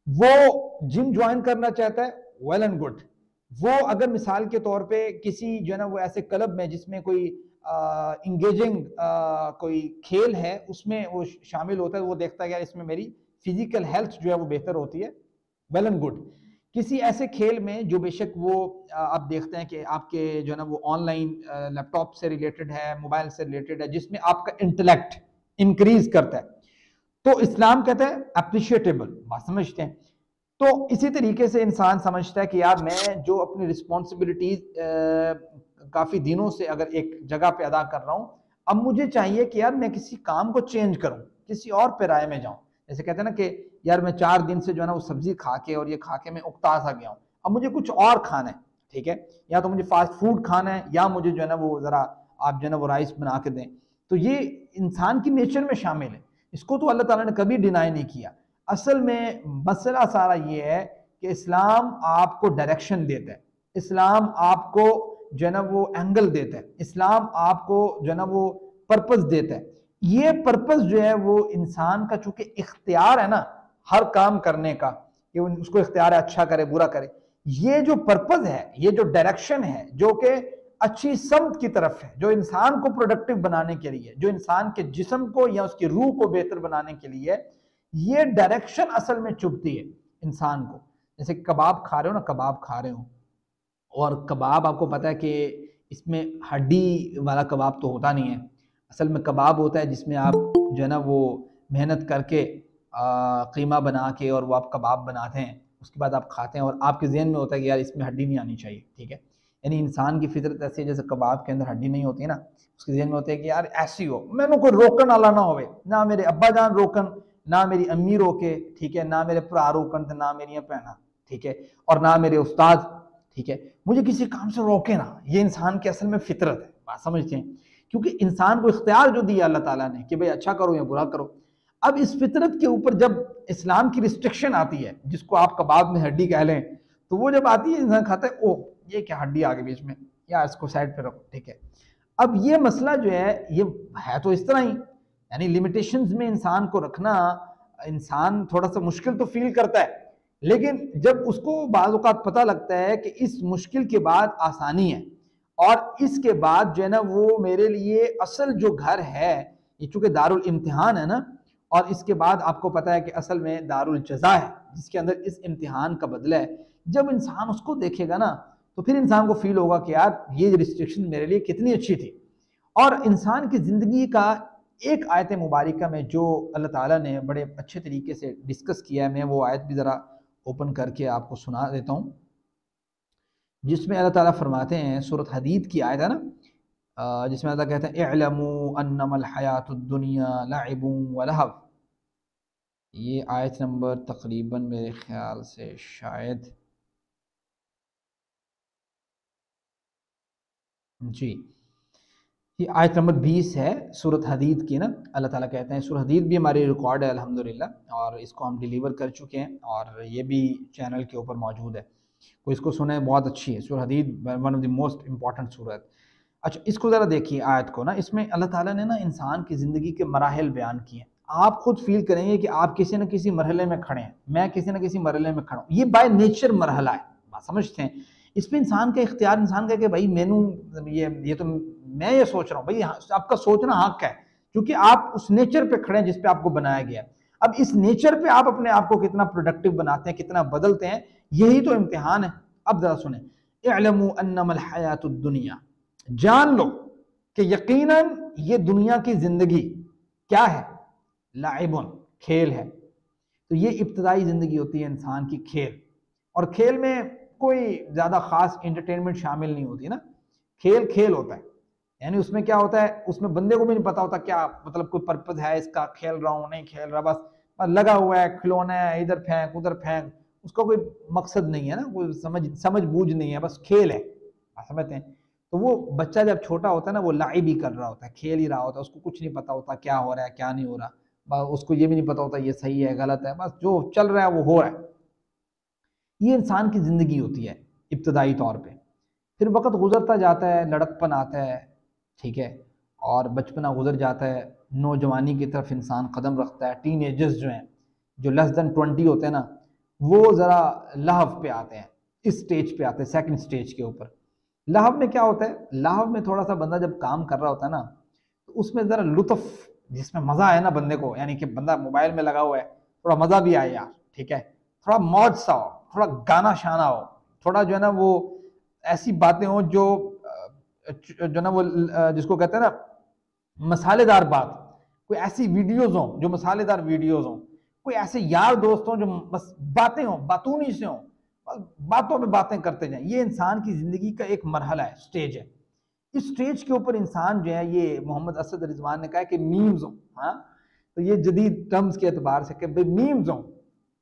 वो जिम ज्वाइन करना चाहता है, वेल एंड गुड। वो अगर मिसाल के तौर पे किसी जो है ना वो ऐसे क्लब में जिसमें कोई इंगेजिंग कोई खेल है उसमें वो शामिल होता है, वो देखता है यार इसमें मेरी फिजिकल हेल्थ जो है वो बेहतर होती है, वेल एंड गुड। किसी ऐसे खेल में जो बेशक वो आप देखते हैं कि आपके जो है ना वो ऑनलाइन लैपटॉप से रिलेटेड है, मोबाइल से रिलेटेड है, जिसमें आपका इंटेलेक्ट इंक्रीज करता है, तो इस्लाम कहता है अप्रिशिएटेबल, बात समझते हैं। तो इसी तरीके से इंसान समझता है कि यार मैं जो अपनी रिस्पॉन्सिबिलिटीज काफी दिनों से अगर एक जगह पे अदा कर रहा हूं, अब मुझे चाहिए कि यार मैं किसी काम को चेंज करूं, किसी और पे राय में जाऊं। जैसे कहते हैं ना कि यार मैं 4 दिन से जो है ना वो सब्जी खा के और ये खा के मैं उकता सा गया हूं, अब मुझे कुछ और खाना है, ठीक है, या तो मुझे फास्ट फूड खाना है या मुझे जो है ना वो जरा आप जो है ना वो राइस बना के दें। तो ये इंसान की नेचर में शामिल है, इसको तो अल्लाह ताला ने कभी डिनाई नहीं किया। असल में मसला सारा ये है कि इस्लाम आपको डायरेक्शन देता है, इस्लाम आपको जो है ना वो एंगल देता है, इस्लाम आपको जो है ना वो पर्पस देता है। ये पर्पस जो है वो इंसान का चूंकि इख्तियार है ना हर काम करने का, कि उसको इख्तियार है अच्छा करे बुरा करे, ये जो पर्पस है, ये जो डायरेक्शन है जो कि अच्छी समत की तरफ है, जो इंसान को प्रोडक्टिव बनाने के लिए, जो इंसान के जिस्म को या उसकी रूह को बेहतर बनाने के लिए, ये डायरेक्शन असल में चुभती है इंसान को। जैसे कबाब खा रहे हो ना, कबाब खा रहे हो और कबाब आपको पता है कि इसमें हड्डी वाला कबाब तो होता नहीं है, असल में कबाब होता है जिसमें आप जो है ना वो मेहनत करके कीमा बना के और वो आप कबाब बनाते हैं, उसके बाद आप खाते हैं और आपके जहन में होता है कि यार इसमें हड्डी नहीं आनी चाहिए, ठीक है। यानी इंसान की फितरत ऐसी है जैसे कबाब के अंदर हड्डी नहीं होती है ना, उसके जहन में होता है कि यार ऐसी हो, मैंने कोई रोकन वाला ना होवे, ना मेरे अब्बा जान रोकन, ना मेरी अम्मी रोके, ठीक है, ना मेरे भरा रोकन, ना मेरी भैना, ठीक है, और ना मेरे उस्ताद, ठीक है, मुझे किसी काम से रोके ना। ये इंसान की असल में फितरत है, बात समझते हैं, क्योंकि इंसान को इख्तियार जो दिया अल्लाह ताला ने कि भाई अच्छा करो या बुरा करो। अब इस फितरत के ऊपर जब इस्लाम की रिस्ट्रिक्शन आती है, जिसको आप कबाब में हड्डी कह लें, तो वो जब आती है इंसान खाता है, ओह ये क्या हड्डी आ गई बीच में, या इसको साइड पे रखो, ठीक है। अब ये मसला जो है ये है तो इस तरह ही, यानी लिमिटेशंस में इंसान को रखना, इंसान थोड़ा सा मुश्किल तो फील करता है, लेकिन जब उसको बाज़ औक़ात पता लगता है कि इस मुश्किल के बाद आसानी है और इसके बाद जो है ना वो मेरे लिए असल जो घर है, ये चूंकि दारुल इम्तिहान है ना, और इसके बाद आपको पता है कि असल में दारुल जज़ा है जिसके अंदर इस इम्तिहान का बदला है। जब इंसान उसको देखेगा ना तो फिर इंसान को फील होगा कि यार ये रिस्ट्रिक्शन मेरे लिए कितनी अच्छी थी। और इंसान की ज़िंदगी का एक आयत मुबारका में जो अल्लाह ताला ने बड़े अच्छे तरीके से डिस्कस किया है, मैं वो आयत भी ज़रा ओपन करके आपको सुना देता हूँ, जिसमें अल्लाह ताला फरमाते हैं, सूरत हदीद की आयत है ना, जिसमें अल्लाह कहते हैं इअलमू अन्नमल हयातुद दुनिया लइबुन व लहव। ये आयत नंबर तकरीबन मेरे ख्याल से शायद जी ये आयत नंबर 20 है सूरत हदीद की ना। अल्लाह ताला कहते हैं, सूरत हदीद भी हमारी रिकॉर्ड है अल्हम्दुलिल्लाह, और इसको हम डिलीवर कर चुके हैं और ये भी चैनल के ऊपर मौजूद है, कोई इसको सुने, बहुत अच्छी है सूरत Hadid, one of the most important सूरत। अच्छा इसको ज़रा देखिए आयत को ना, इसमें अल्लाह ताला ने ना इंसान की ज़िंदगी के मराहिल बयान किए हैं। आप खुद फील करेंगे कि आप किसी न किसी मरहले में खड़े हैं, मैं किसी न किसी मरहले में खड़ा हूँ, ये बाय नेचर मरहला है, बात समझते हैं। इस पर इंसान का इख्तियार, इंसान का कि भाई मैनू ये तो मैं ये सोच रहा हूँ, भाई आपका सोचना हक है, क्योंकि आप उस नेचर पे खड़े हैं जिस पे आपको बनाया गया है। अब इस नेचर पे आप अपने आप को कितना प्रोडक्टिव बनाते हैं, कितना बदलते हैं, यही तो इम्तिहान है। अब जरा सुने, इअलमू अन्नमल हयातुद दुनिया, जान लो कि यकीनन ये दुनिया की जिंदगी क्या है, लाइबुन खेल है। तो ये इब्तदाई जिंदगी होती है इंसान की, खेल, और खेल में कोई ज्यादा खास एंटरटेनमेंट शामिल नहीं होती ना, खेल खेल होता है, यानी उसमें क्या होता है, उसमें बंदे को भी नहीं पता होता क्या मतलब कोई पर्पज है इसका, खेल रहा हूँ नहीं खेल रहा, बस लगा हुआ है, खिलौना है, इधर फेंक उधर फेंक, उसका कोई मकसद नहीं है ना, कोई समझ बूझ नहीं है, बस खेल है, आप समझते हैं। तो वो बच्चा जब छोटा होता है ना, वो लाइव ही कर रहा होता है, खेल ही रहा होता है, उसको कुछ नहीं पता होता क्या हो रहा है क्या नहीं हो रहा, उसको ये भी नहीं पता होता ये सही है गलत है, बस जो चल रहा है वो हो रहा है। ये इंसान की जिंदगी होती है इब्तदाई तौर पे। फिर वक्त गुजरता जाता है, लड़कपन आता है, ठीक है, और बचपना गुजर जाता है, नौजवानी की तरफ इंसान कदम रखता है, टीनेजर्स जो हैं, जो लेस देन 20 होते हैं ना, वो ज़रा लहव पे आते हैं, इस स्टेज पे आते हैं, सेकंड स्टेज के ऊपर। लहव में क्या होता है, लहव में थोड़ा सा बंदा जब काम कर रहा होता है ना, तो उसमें ज़रा लुत्फ, जिसमें मज़ा आए ना बंदे को, यानी कि बंदा मोबाइल में लगा हुआ है, थोड़ा मज़ा भी आए यार, ठीक है, थोड़ा मौज सा हो, थोड़ा गाना शाना हो, थोड़ा जो है ना वो ऐसी बातें हो जो ना वो जिसको कहते हैं ना मसालेदार बात, कोई ऐसी वीडियोस हो जो मसालेदार वीडियोस हो, कोई ऐसे यार दोस्त हो जो बस बातें हो, बातूनी से हो, बातों में बातें करते जाएं। ये इंसान की जिंदगी का एक मरहला है, स्टेज है। इस स्टेज के ऊपर इंसान जो है, ये मोहम्मद असद रिजवान ने कहा कि मीम्स हो, हाँ, तो ये जदीद टर्म्स के एतबार से कि भाई मीम्स हो,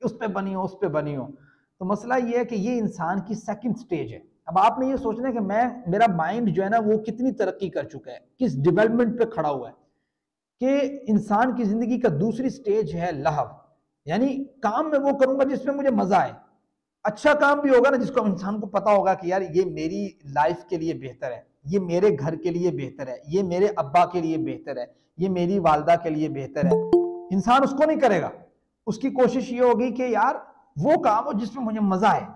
उस पर बनी हो उस पर बनी हो। तो मसला ये है कि ये इंसान की सेकंड स्टेज है। अब आपने ये सोचना है कि मेरा माइंड जो है ना वो कितनी तरक्की कर चुका है, किस डेवलपमेंट पे खड़ा हुआ है, कि इंसान की जिंदगी का दूसरी स्टेज है लहव, यानी काम में वो करूंगा जिसमें मुझे मजा आए, अच्छा काम भी होगा ना जिसको इंसान को पता होगा कि यार ये मेरी लाइफ के लिए बेहतर है, ये मेरे घर के लिए बेहतर है, ये मेरे अब्बा के लिए बेहतर है, ये मेरी वालदा के लिए बेहतर है। इंसान उसको नहीं करेगा, उसकी कोशिश ये होगी कि यार वो काम हो जिसमें मुझे मजा आए।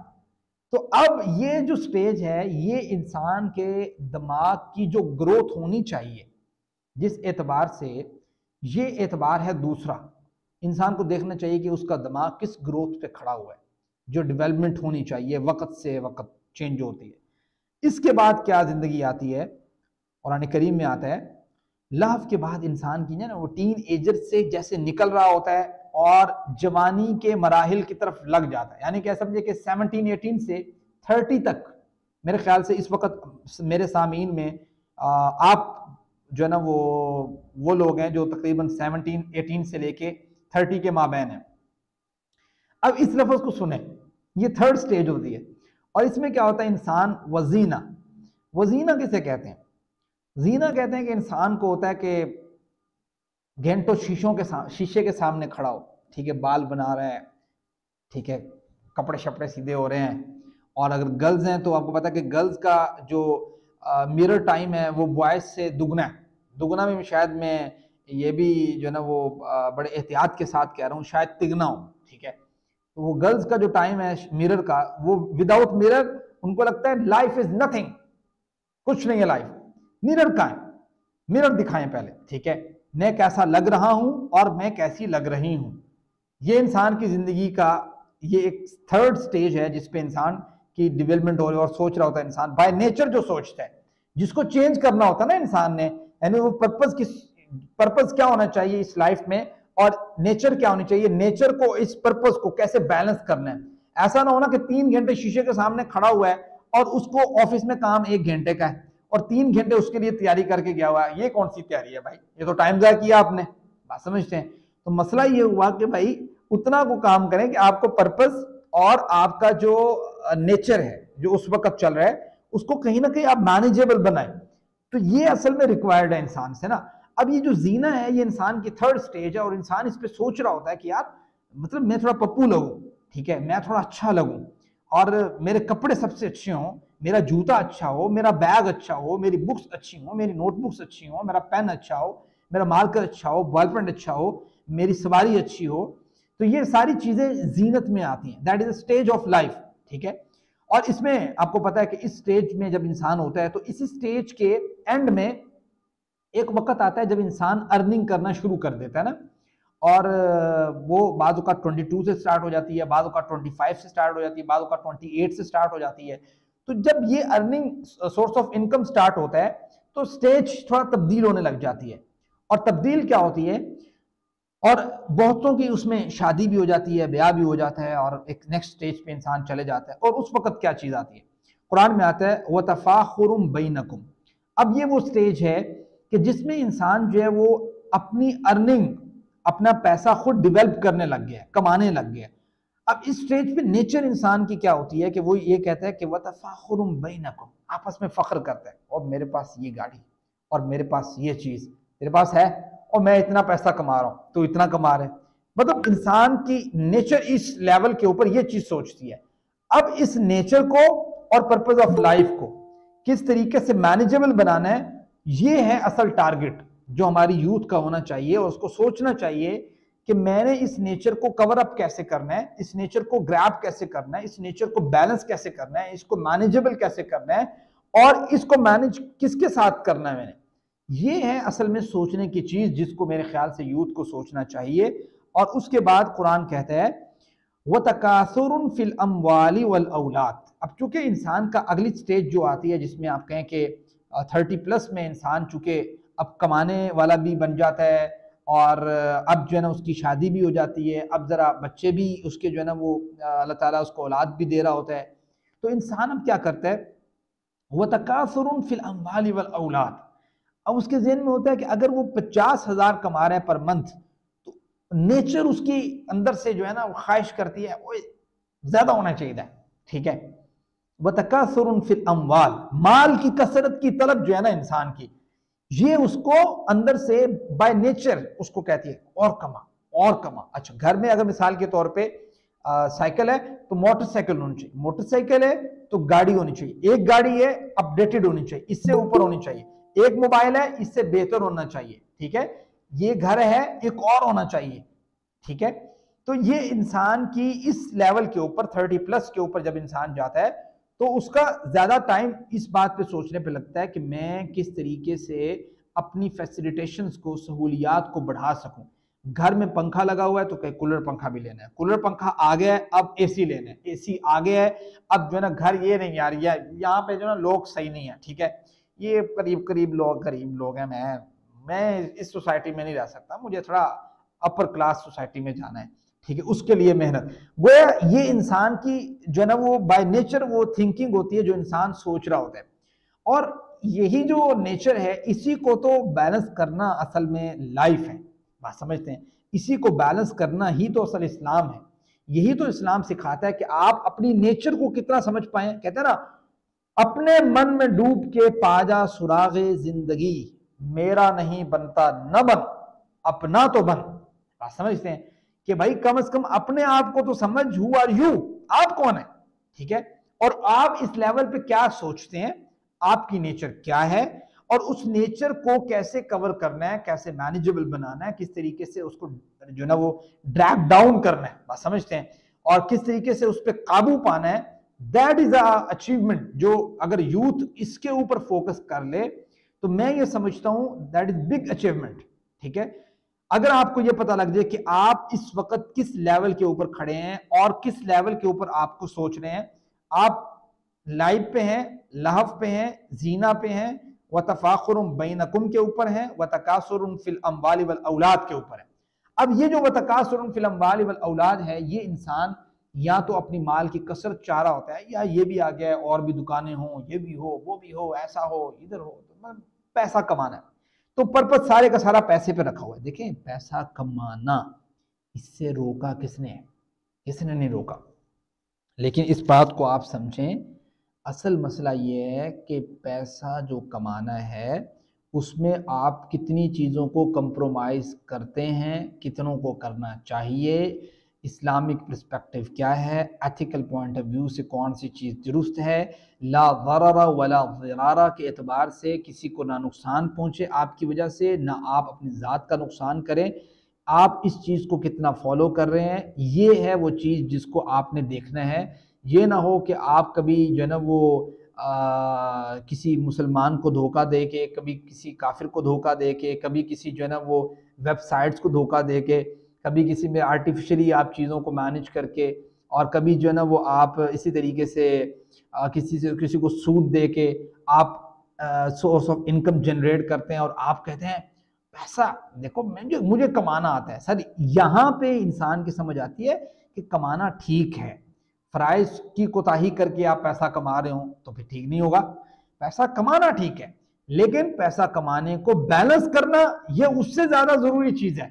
तो अब ये जो स्टेज है, ये इंसान के दिमाग की जो ग्रोथ होनी चाहिए, जिस एतबार से ये एतबार है दूसरा, इंसान को देखना चाहिए कि उसका दिमाग किस ग्रोथ पे खड़ा हुआ है, जो डेवलपमेंट होनी चाहिए, वक्त से वक्त चेंज होती है। इसके बाद क्या जिंदगी आती है, कुरान करीम में आता है, लहव के बाद इंसान की ना वो टीन एजर से जैसे निकल रहा होता है और जवानी के मराहिल की तरफ लग जाता है, यानी क्या समझे कि 17-18 से 30 तक, मेरे ख्याल से इस वक्त मेरे सामीन में आप जो है ना वो लोग हैं जो तकरीबन 17-18 से लेके 30 के माबैन है। अब इस लफ्ज को सुने, ये थर्ड स्टेज होती है, और इसमें क्या होता है, इंसान वजीना, वजीना किसे कहते हैं, जीना कहते हैं कि इंसान को होता है कि घंटों शीशे के सामने खड़ा हो, ठीक है, बाल बना रहा है, ठीक है, कपड़े शपड़े सीधे हो रहे हैं, और अगर गर्ल्स हैं तो आपको पता है कि गर्ल्स का जो मिरर टाइम है वो बॉयज से दुगना है, दुगना में शायद मैं ये भी जो है ना वो बड़े एहतियात के साथ कह रहा हूँ, शायद तिगना हो, ठीक है। तो वो गर्ल्स का जो टाइम है मिरर का, वो विदाउट मिरर उनको लगता है लाइफ इज नथिंग, कुछ नहीं है लाइफ, मिरर का है, मिरर दिखाएं पहले, ठीक है, मैं कैसा लग रहा हूं और मैं कैसी लग रही हूं। ये इंसान की जिंदगी का ये एक थर्ड स्टेज है जिसपे इंसान की डेवलपमेंट हो रही है, और सोच रहा होता है इंसान बाय नेचर जो सोचता है, जिसको चेंज करना होता है ना इंसान ने, यानी वो पर्पस क्या होना चाहिए इस लाइफ में, और नेचर क्या होनी चाहिए, नेचर को इस पर्पस को कैसे बैलेंस करना है। ऐसा ना होना कि 3 घंटे शीशे के सामने खड़ा हुआ है और उसको ऑफिस में काम 1 घंटे का है और 3 घंटे उसके लिए तैयारी करके गया हुआ है, ये कौन सी तैयारी है भाई, ये तो टाइम जाया किया आपने, बात समझते हैं। तो मसला ये हुआ कि भाई उतना को काम करें कि आपको पर्पस और आपका जो नेचर है जो उस वक्त चल रहा है उसको कहीं ना कहीं आप मैनेजेबल बनाएं। तो ये असल में रिक्वायर्ड है इंसान से ना। अब ये जो जीना है ये इंसान की थर्ड स्टेज है, और इंसान इस पे सोच रहा होता है कि यार मतलब मैं थोड़ा पप्पू लगूं, ठीक है, मैं थोड़ा अच्छा लगूं, और मेरे कपड़े सबसे अच्छे हों, मेरा जूता अच्छा हो, मेरा बैग अच्छा हो, मेरी बुक्स अच्छी हो, मेरी नोटबुक्स अच्छी हो, मेरा पेन अच्छा हो, मेरा मार्कर अच्छा हो, बॉल पेन अच्छा हो, मेरी सवारी अच्छी हो। तो ये सारी चीजें जीनत में आती हैं, that is a stage of life, ठीक है। और इसमें आपको पता है कि इस स्टेज में जब इंसान होता है तो इसी स्टेज के एंड में एक वक्त आता है जब इंसान अर्निंग करना शुरू कर देता है ना, और वो बाज़ का 22 से स्टार्ट हो जाती है, बाज़ का 25 से स्टार्ट हो जाती है, बाज़ का 28 से स्टार्ट हो जाती है। तो जब ये earning source of income start होता है तो स्टेज थोड़ा तब्दील होने लग जाती है। और तब्दील क्या होती है, और बहुतों की उसमें शादी भी हो जाती है, ब्याह भी हो जाता है, और एक नेक्स्ट स्टेज पे इंसान चले जाता है। और उस वक्त क्या चीज़ आती है, कुरान में आता है वतफाखुरुम बैनकुम, अब ये वो स्टेज है कि जिसमें इंसान जो है वो अपनी अर्निंग, अपना पैसा खुद डेवलप करने लग गया है, कमाने लग गया है। अब इस स्टेज पे नेचर इंसान की क्या होती है कि वो ये कहता है कि वतफाखुरुम बैनकुम, आपस में फख्र करता है, और मेरे पास ये गाड़ी और मेरे पास ये चीज तेरे पास है, और मैं इतना पैसा कमा रहा हूं, तो इतना कमा रहे। मतलब इंसान की नेचर इस लेवल के ऊपर ये चीज सोचती है। अब इस नेचर को और पर्पज ऑफ लाइफ को किस तरीके से मैनेजेबल बनाना है, ये है असल टारगेट जो हमारी यूथ का होना चाहिए। और उसको सोचना चाहिए कि मैंने इस नेचर को कवर अप कैसे करना है, इस नेचर को ग्रैब कैसे करना है, इस नेचर को बैलेंस कैसे करना है, इसको मैनेजेबल कैसे करना है, और इसको मैनेज किसके साथ करना है मैंने। ये है असल में सोचने की चीज जिसको मेरे ख्याल से यूथ को सोचना चाहिए। और उसके बाद कुरान कहता है वतकासुरुन फिल अम्वाली वल औलाद। अब चूंकि इंसान का अगली स्टेज जो आती है जिसमें आप कहें कि 30+ में इंसान चूंकि अब कमाने वाला भी बन जाता है, और अब जो है ना उसकी शादी भी हो जाती है, अब जरा बच्चे भी उसके जो है ना वो अल्लाह ताला उसको औलाद भी दे रहा होता है, तो इंसान अब क्या करता है वतकासुरुन फिल अम्वाली वल औलाद। अब उसके ज़हन में होता है कि अगर वो 50,000 कमा रहा है पर मंथ, तो नेचर उसकी अंदर से जो है ना वो ख्वाहिश करती है वो ज्यादा होना चाहिए, ठीक है। वतकासुरुन फिल अम्वाल, माल की कसरत की तलब जो है ना इंसान की, ये उसको अंदर से बाय नेचर उसको कहती है और कमा और कमा। अच्छा, घर में अगर मिसाल के तौर पे साइकिल है तो मोटरसाइकिल होनी चाहिए, मोटरसाइकिल है तो गाड़ी होनी चाहिए, एक गाड़ी है अपडेटेड होनी चाहिए, इससे ऊपर होनी चाहिए, एक मोबाइल है इससे बेहतर होना चाहिए, ठीक है, ये घर है एक और होना चाहिए, ठीक है। तो ये इंसान की इस लेवल के ऊपर 30+ के ऊपर जब इंसान जाता है तो उसका ज्यादा टाइम इस बात पे सोचने पे लगता है कि मैं किस तरीके से अपनी फैसिलिटेशंस को, सहूलियात को बढ़ा सकूं। घर में पंखा लगा हुआ है तो कहीं कूलर पंखा भी लेना है, कूलर पंखा आ गया है अब एसी लेना है, एसी आ गया है अब जो है ना घर, ये नहीं यार यहाँ पे जो ना लोग सही नहीं है, ठीक है, ये करीब करीब लोग गरीब लोग हैं, मैं इस सोसाइटी में नहीं रह सकता, मुझे थोड़ा अपर क्लास सोसाइटी में जाना है, ठीक है, उसके लिए मेहनत। गोया ये इंसान की जो है ना वो बाय नेचर वो थिंकिंग होती है जो इंसान सोच रहा होता है। और यही जो नेचर है इसी को तो बैलेंस करना असल में लाइफ है, बात समझते हैं, इसी को बैलेंस करना ही तो असल इस्लाम है। यही तो इस्लाम सिखाता है कि आप अपनी नेचर को कितना समझ पाए। कहते हैं ना, अपने मन में डूब के पाजा सुरागे जिंदगी, मेरा नहीं बनता न बन, अपना तो बन। बात समझते हैं कि भाई कम से कम अपने आप को तो समझ, हु आर यू, आप कौन है, ठीक है, और आप इस लेवल पे क्या सोचते हैं, आपकी नेचर क्या है, और उस नेचर को कैसे कवर करना है, कैसे मैनेजेबल बनाना है, किस तरीके से उसको जो ना वो ड्रैग डाउन करना है, बात समझते हैं, और किस तरीके से उस पर काबू पाना है। दैट इज अचीवमेंट जो अगर यूथ इसके ऊपर फोकस कर ले तो मैं ये समझता हूं दैट इज बिग अचीवमेंट, ठीक है। अगर आपको ये पता लग जाए कि आप इस वक्त किस लेवल के ऊपर खड़े हैं और किस लेवल के ऊपर आपको सोच रहे हैं, आप लाइफ पे हैं, लहफ पे हैं, जीना पे हैं, व तफाखुरुम बैनकुम के ऊपर हैं, व तकासुरुम फिल अम्वाली वल औलाद के ऊपर है। अब ये जो व तकासुरुम फिल अम्वाली वल औलाद है, ये इंसान या तो अपनी माल की कसरत चाह रहा होता है, या ये भी आ गया है और भी दुकानें हो, ये भी हो, वो भी हो, ऐसा हो, इधर हो, तो पैसा कमाना है, तो पर्पज सारे का सारा पैसे पे रखा हुआ है। देखें, पैसा कमाना, इससे रोका किसने? किसने नहीं रोका। लेकिन इस बात को आप समझें, असल मसला ये है कि पैसा जो कमाना है उसमें आप कितनी चीज़ों को कंप्रोमाइज़ करते हैं, कितनों को करना चाहिए, इस्लामिक पर्सपेक्टिव क्या है, एथिकल पॉइंट ऑफ व्यू से कौन सी चीज़ दुरुस्त है, ला ज़ररा वला ज़रारा के एतबार से किसी को ना नुकसान पहुँचे आपकी वजह से, ना आप अपनी ज़ात का नुकसान करें, आप इस चीज़ को कितना फॉलो कर रहे हैं, ये है वो चीज़ जिसको आपने देखना है। ये ना हो कि आप कभी जो है ना वो किसी मुसलमान को धोखा दे के, कभी किसी काफिर को धोखा दे के, कभी किसी जो है ना वो वेबसाइट्स को धोखा दे के, कभी किसी में आर्टिफिशियली आप चीज़ों को मैनेज करके, और कभी जो है ना वो आप इसी तरीके से किसी को सूद दे के आप सोर्स ऑफ इनकम जनरेट करते हैं, और आप कहते हैं पैसा देखो मुझे कमाना आता है। सर, यहाँ पे इंसान की समझ आती है कि कमाना ठीक है, फराइज की कोताही करके आप पैसा कमा रहे हो तो फिर ठीक नहीं होगा। पैसा कमाना ठीक है, लेकिन पैसा कमाने को बैलेंस करना ये उससे ज्यादा जरूरी चीज है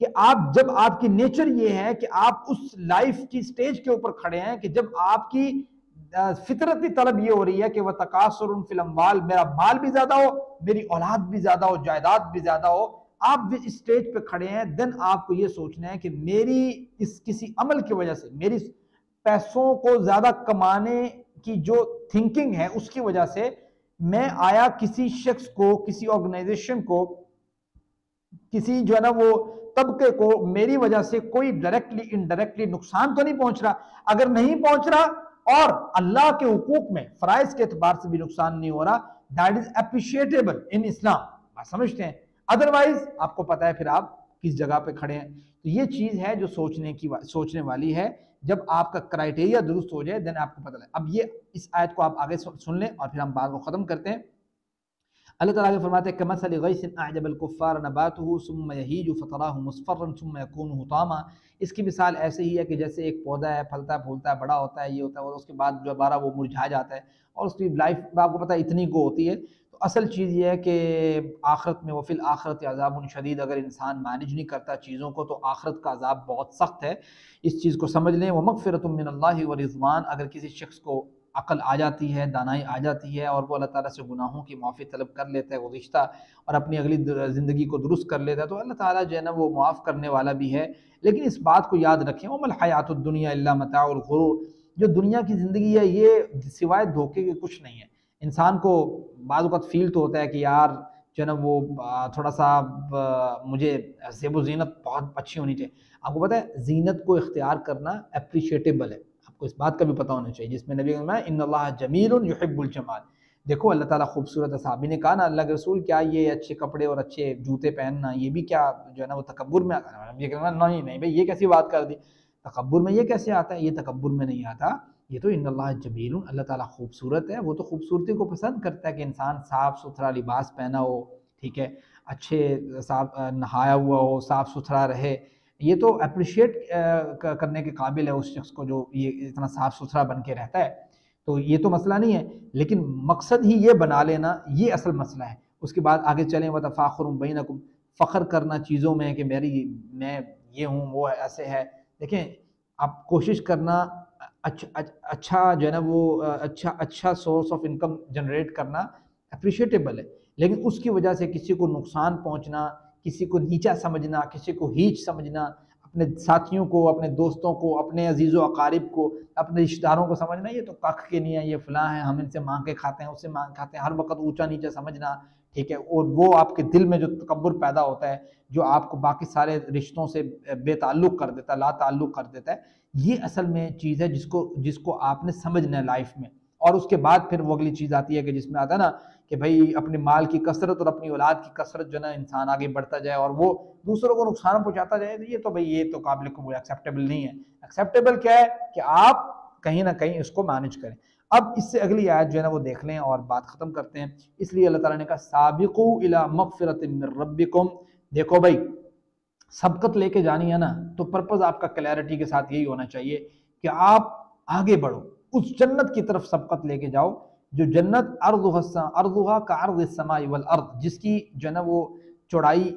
कि आप, जब आपकी नेचर ये है कि आप उस लाइफ की स्टेज के ऊपर खड़े हैं कि जब आपकी फितरती तलब ये हो रही है कि वह तकासुरुन फिल अम्वाल, मेरा माल भी ज्यादा हो, मेरी औलाद भी ज्यादा हो, जायदाद भी ज्यादा हो, आप इस स्टेज पे खड़े हैं, देन आपको ये सोचना है कि मेरी इस किसी अमल की वजह से, मेरी पैसों को ज्यादा कमाने की जो थिंकिंग है उसकी वजह से मैं आया किसी शख्स को, किसी ऑर्गेनाइजेशन को, किसी जो है ना वो तबके को मेरी वजह से कोई डायरेक्टली इनडायरेक्टली नुकसान तो नहीं पहुंच रहा। अगर नहीं पहुंच रहा और अल्लाह के हुकूक में फराइज के एतबार से भी नुकसान नहीं हो रहा, दैट इज अप्रिशिएटेबल इन इस्लाम, आप समझते हैं। अदरवाइज आपको पता है फिर आप किस जगह पे खड़े हैं। तो ये चीज है जो सोचने वाली है। जब आपका क्राइटेरिया दुरुस्त हो जाए देन आपको पता लगे। अब ये इस आयत को आप आगे सुन लें और फिर हम बात को खत्म करते हैं। अल्लाह ताला आगे फरमाते हैं कमसली गैसिन अअजबल कुफ्फार नबातुहु सुम्मा यहीजु फतराहु मुस्फर्रन सुम्मा यकूनु हुतामा। इसकी मिसाल ऐसे ही है कि जैसे एक पौधा है, फलता है, फूलता है, बड़ा होता है, ये होता है, और उसके बाद दोबारा वो मुरझा जाता है और उसकी लाइफ आपको पता है इतनी को होती है। तो असल चीज़ ये है कि आखिरत में, वफिल आखिरत अज़ाबुन शदीद, अगर इंसान मैनेज नहीं करता चीज़ों को तो आखिरत का अज़ाब बहुत सख्त है। इस चीज़ को समझ लें। व मग़फ़िरतुम मिनल्लाहि व रिज़वान, अगर किसी शख्स को अकल आ जाती है, दानाई आ जाती है और वो अल्लाह ताला से गुनाहों की माफ़ी तलब कर लेता है, गुज़िश्ता और अपनी अगली ज़िंदगी को दुरुस्त कर लेता है, तो अल्लाह ताला जो है ना वो मुआफ़ करने वाला भी है। लेकिन इस बात को याद रखें, वमल हयातुद दुनिया इल्ला मताउल गुरूर, जो दुनिया की ज़िंदगी है ये सिवाय धोखे के कुछ नहीं है। इंसान को बाज़ वक़्त फ़ील तो होता है कि यार जो है ना वो थोड़ा सा मुझे ज़ेब ज़ीनत बहुत अच्छी होनी चाहिए। आपको पता है ज़ीनत को इख्तियार करना एप्रिशिएटेबल है, आपको इस बात का भी पता होना चाहिए, जिसमें नबी कहते हैं इन्नल्लाह जमीलुन युहिब्बुल जमाल। देखो अल्लाह ताला खूबसूरत है। साहबी ने कहा ना अल्लाह के रसूल क्या ये अच्छे कपड़े और अच्छे जूते पहनना ये भी क्या जो है ना वो तकब्बुर में आता है? ये कहना नहीं नहीं भाई ये कैसी बात कर दी, तकब्बुर में ये कैसे आता है? ये तकब्बुर में नहीं आता, ये तो इन्नल्लाह जमीलुन, अल्लाह ताला खूबसूरत है। वो तो खूबसूरती को पसंद करता है कि इंसान साफ सुथरा लिबास पहना हो, ठीक है, अच्छे साफ नहाया हुआ हो, साफ सुथरा रहे। ये तो अप्रिशिएट करने के काबिल है उस शख्स को जो ये इतना साफ सुथरा बन के रहता है। तो ये तो मसला नहीं है, लेकिन मकसद ही ये बना लेना ये असल मसला है। उसके बाद आगे चलें, व तफाखुरुम बैनकुम, फ़ख्र करना चीज़ों में कि मैं ये हूँ वो ऐसे है। देखें आप कोशिश करना अच्छा जो है ना वो अच्छा सोर्स ऑफ इनकम जनरेट करना अप्रिशिएटेबल है, लेकिन उसकी वजह से किसी को नुकसान पहुँचना, किसी को नीचा समझना, किसी को हीच समझना, अपने साथियों को, अपने दोस्तों को, अपने अजीज़ो अकारिब को, अपने रिश्तेदारों को समझना ये तो कख के नहीं है, ये फलां है, हम इनसे मांग के खाते हैं, उससे मांग के खाते हैं, हर वक्त ऊंचा नीचा समझना, ठीक है। और वो आपके दिल में जो तकब्बुर पैदा होता है जो आपको बाकी सारे रिश्तों से बेताल्लुक़ कर देता है, ला ताल्लुक़ कर देता है, ये असल में चीज़ है जिसको आपने समझना है लाइफ में। और उसके बाद फिर वो अगली चीज़ आती है कि जिसमें आता है ना कि भाई अपने माल की कसरत और अपनी औलाद की कसरत जो ना इंसान आगे बढ़ता जाए और वो दूसरों को नुकसान पहुंचाता जाए, तो ये तो काबिल कबूल एक्सेप्टेबल नहीं है। एक्सेप्टेबल क्या है कि आप कहीं ना कहीं इसको मैनेज करें। अब इससे अगली आयत जो है ना वो देख लें और बात खत्म करते हैं। इसलिए अल्लाह ताला ने कहा साबिकू इला मगफिरतिन मिर रब्बिकुम। देखो भाई सबकत लेके जानी है ना तो पर्पज आपका क्लैरिटी के साथ यही होना चाहिए कि आप आगे बढ़ो, उस जन्नत की तरफ सबकत लेके जाओ जो जन्नत अर्दुहा का अर्द समाई वल अर्द, जिसकी जो है ना वो चौड़ाई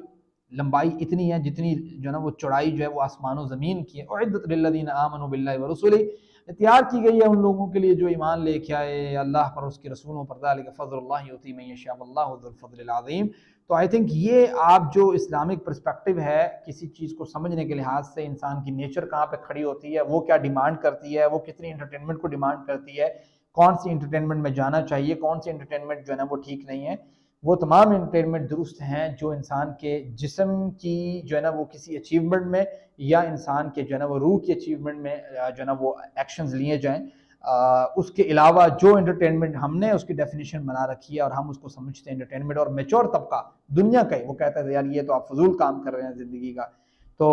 लंबाई इतनी है जितनी जो है ना वो चौड़ाई जो है वो आसमान ज़मीन की है। उइद्दत लिल्लज़ीना आमनू बिल्लाहि व रसूलिही, तैयार की गई है उन लोगों के लिए जो ईमान लेके आए अल्लाह पर, उसके रसूलों पर। ज़ालिका फ़ज़लुल्लाहि युती मन यशा वल्लाहु ज़ुल फ़ज़लिल अज़ीम। तो आई थिंक ये आप जो इस्लामिक पर्सपेक्टिव है किसी चीज़ को समझने के लिहाज से, इंसान की नेचर कहाँ पे खड़ी होती है, वो क्या डिमांड करती है, वो कितनी इंटरटेनमेंट को डिमांड करती है, कौन सी इंटरटेनमेंट में जाना चाहिए, कौन सी इंटरटेनमेंट जो है ना वो ठीक नहीं है, वो तमाम इंटरटेनमेंट दुरुस्त हैं जो इंसान के जिस्म की जो है ना वो किसी अचीवमेंट में या इंसान के जो है ना वो रूह की अचीवमेंट में जो है ना वो एक्शंस लिए जाएं। उसके अलावा जो एंटरटेनमेंट हमने उसकी डेफिनेशन बना रखी है और हम उसको समझते हैं एंटरटेनमेंट, और मेच्योर तबका दुनिया का ही वो कहता है यार ये तो आप फजूल काम कर रहे हैं ज़िंदगी का, तो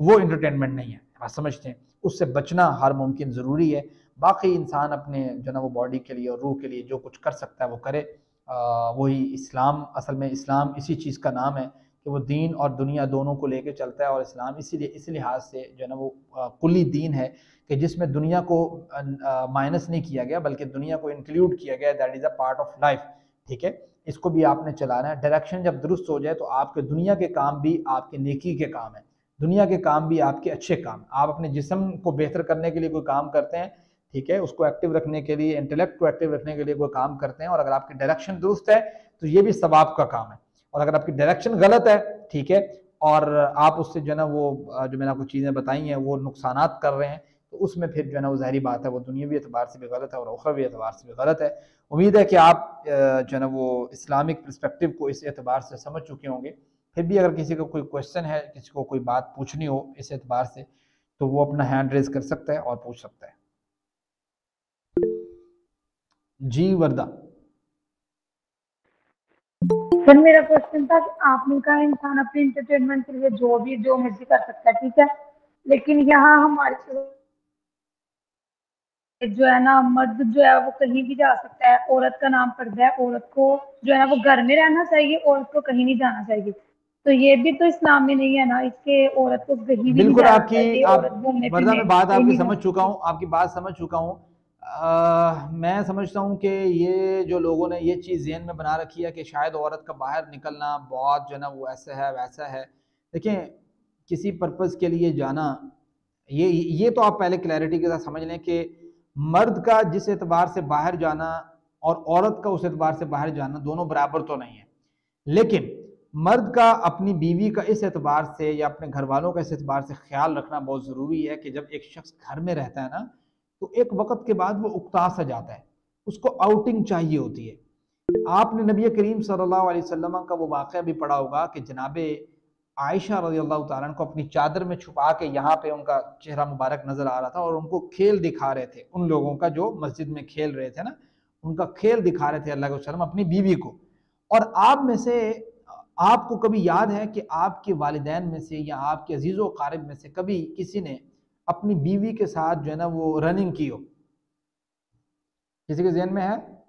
वो एंटरटेनमेंट नहीं है, आप समझते हैं। उससे बचना हर मुमकिन ज़रूरी है। बाकी इंसान अपने जो ना वो बॉडी के लिए और रूह के लिए जो कुछ कर सकता है वो करे। वही इस्लाम, असल में इस्लाम इसी चीज़ का नाम है कि वो दीन और दुनिया दोनों को लेके चलता है, और इस्लाम इसीलिए इस लिहाज से जो है ना वो कुल्ली दीन है कि जिसमें दुनिया को माइनस नहीं किया गया बल्कि दुनिया को इंक्लूड किया गया, that is a part of life. ठीक है, इसको भी आपने चलाना है। डायरेक्शन जब दुरुस्त हो जाए तो आपके दुनिया के काम भी आपके नेकी के काम है, दुनिया के काम भी आपके अच्छे काम। आप अपने जिस्म को बेहतर करने के लिए कोई काम करते हैं, ठीक है, उसको एक्टिव रखने के लिए, इंटेलेक्ट को एक्टिव रखने के लिए कोई काम करते हैं, और अगर आपकी डायरेक्शन दुरुस्त है तो ये भी सवाब का काम है। और अगर आपकी डायरेक्शन गलत है, ठीक है, और आप उससे जो है ना वो जो मैंने आपको चीज़ें बताई हैं वो नुकसानात कर रहे हैं, तो उसमें फिर जो है ना वो ज़ाहिरी बात है वो दुनियावी एतबार से भी गलत है और उखरवी एतबार से भी गलत है। उम्मीद है कि आप जो है ना वो इस्लामिक पर्सपेक्टिव को इस एतबार से समझ चुके होंगे। फिर भी अगर किसी का कोई क्वेश्चन है, किसी को कोई बात पूछनी हो इस एतबार से, तो वो अपना हैंड रेज कर सकता है और पूछ सकता है। जी वर्दा। सर मेरा क्वेश्चन था कि आपने कहा इंसान अपने इंटरटेनमेंट के लिए जो मर्जी कर सकता है, ठीक है, लेकिन यहाँ हमारे जो है ना मर्द जो है वो कहीं भी जा सकता है, औरत का नाम पड़ता है, औरत को जो है ना वो घर में रहना चाहिए, औरत को कहीं नहीं जाना चाहिए। तो ये भी तो इस्लाम में नहीं है ना, इसके औरत को कहीं भी नहीं बिल्कुल जाना आपकी चाहिए, औरत आप घूमने वर्दा, फिरने मैं बात कहीं आपकी नहीं जा समझ चुका सकती। हूँ, आपकी बात समझ चुका हूँ। मैं समझता हूँ कि ये जो लोगों ने ये चीज़ ज़हन में बना रखी है कि शायद औरत का बाहर निकलना बहुत जो है ना वो ऐसा है वैसा है। देखें, किसी पर्पज़ के लिए जाना, ये तो आप पहले क्लैरिटी के साथ समझ लें कि मर्द का जिस एतबार से बाहर जाना और औरत का उस एतबार से बाहर जाना दोनों बराबर तो नहीं है। लेकिन मर्द का अपनी बीवी का इस एतबार से या अपने घर वालों का इस एतबार से ख्याल रखना बहुत ज़रूरी है कि जब एक शख्स घर में रहता है ना, तो एक वक्त के बाद वो उकता सा जाता है, उसको आउटिंग चाहिए होती है। आपने नबी करीम सल्लल्लाहु अलैहि वसल्लम का वो वाक़या भी पढ़ा होगा कि जनाबे आयशा रज़ियल्लाहु ताला अन्हा को अपनी चादर में छुपा के यहाँ पे उनका चेहरा मुबारक नजर आ रहा था और उनको खेल दिखा रहे थे, उन लोगों का जो मस्जिद में खेल रहे थे ना, उनका खेल दिखा रहे थे अल्लाह के वसल्लम अपनी बीवी को। और आप में से आपको कभी याद है कि आपके वालिदैन में से या आपके अजीज़ो क़ारिब में से कभी किसी ने अपनी बीवी के साथ जो है ना वो रनिंग की हो? किसी के ज़हन में है?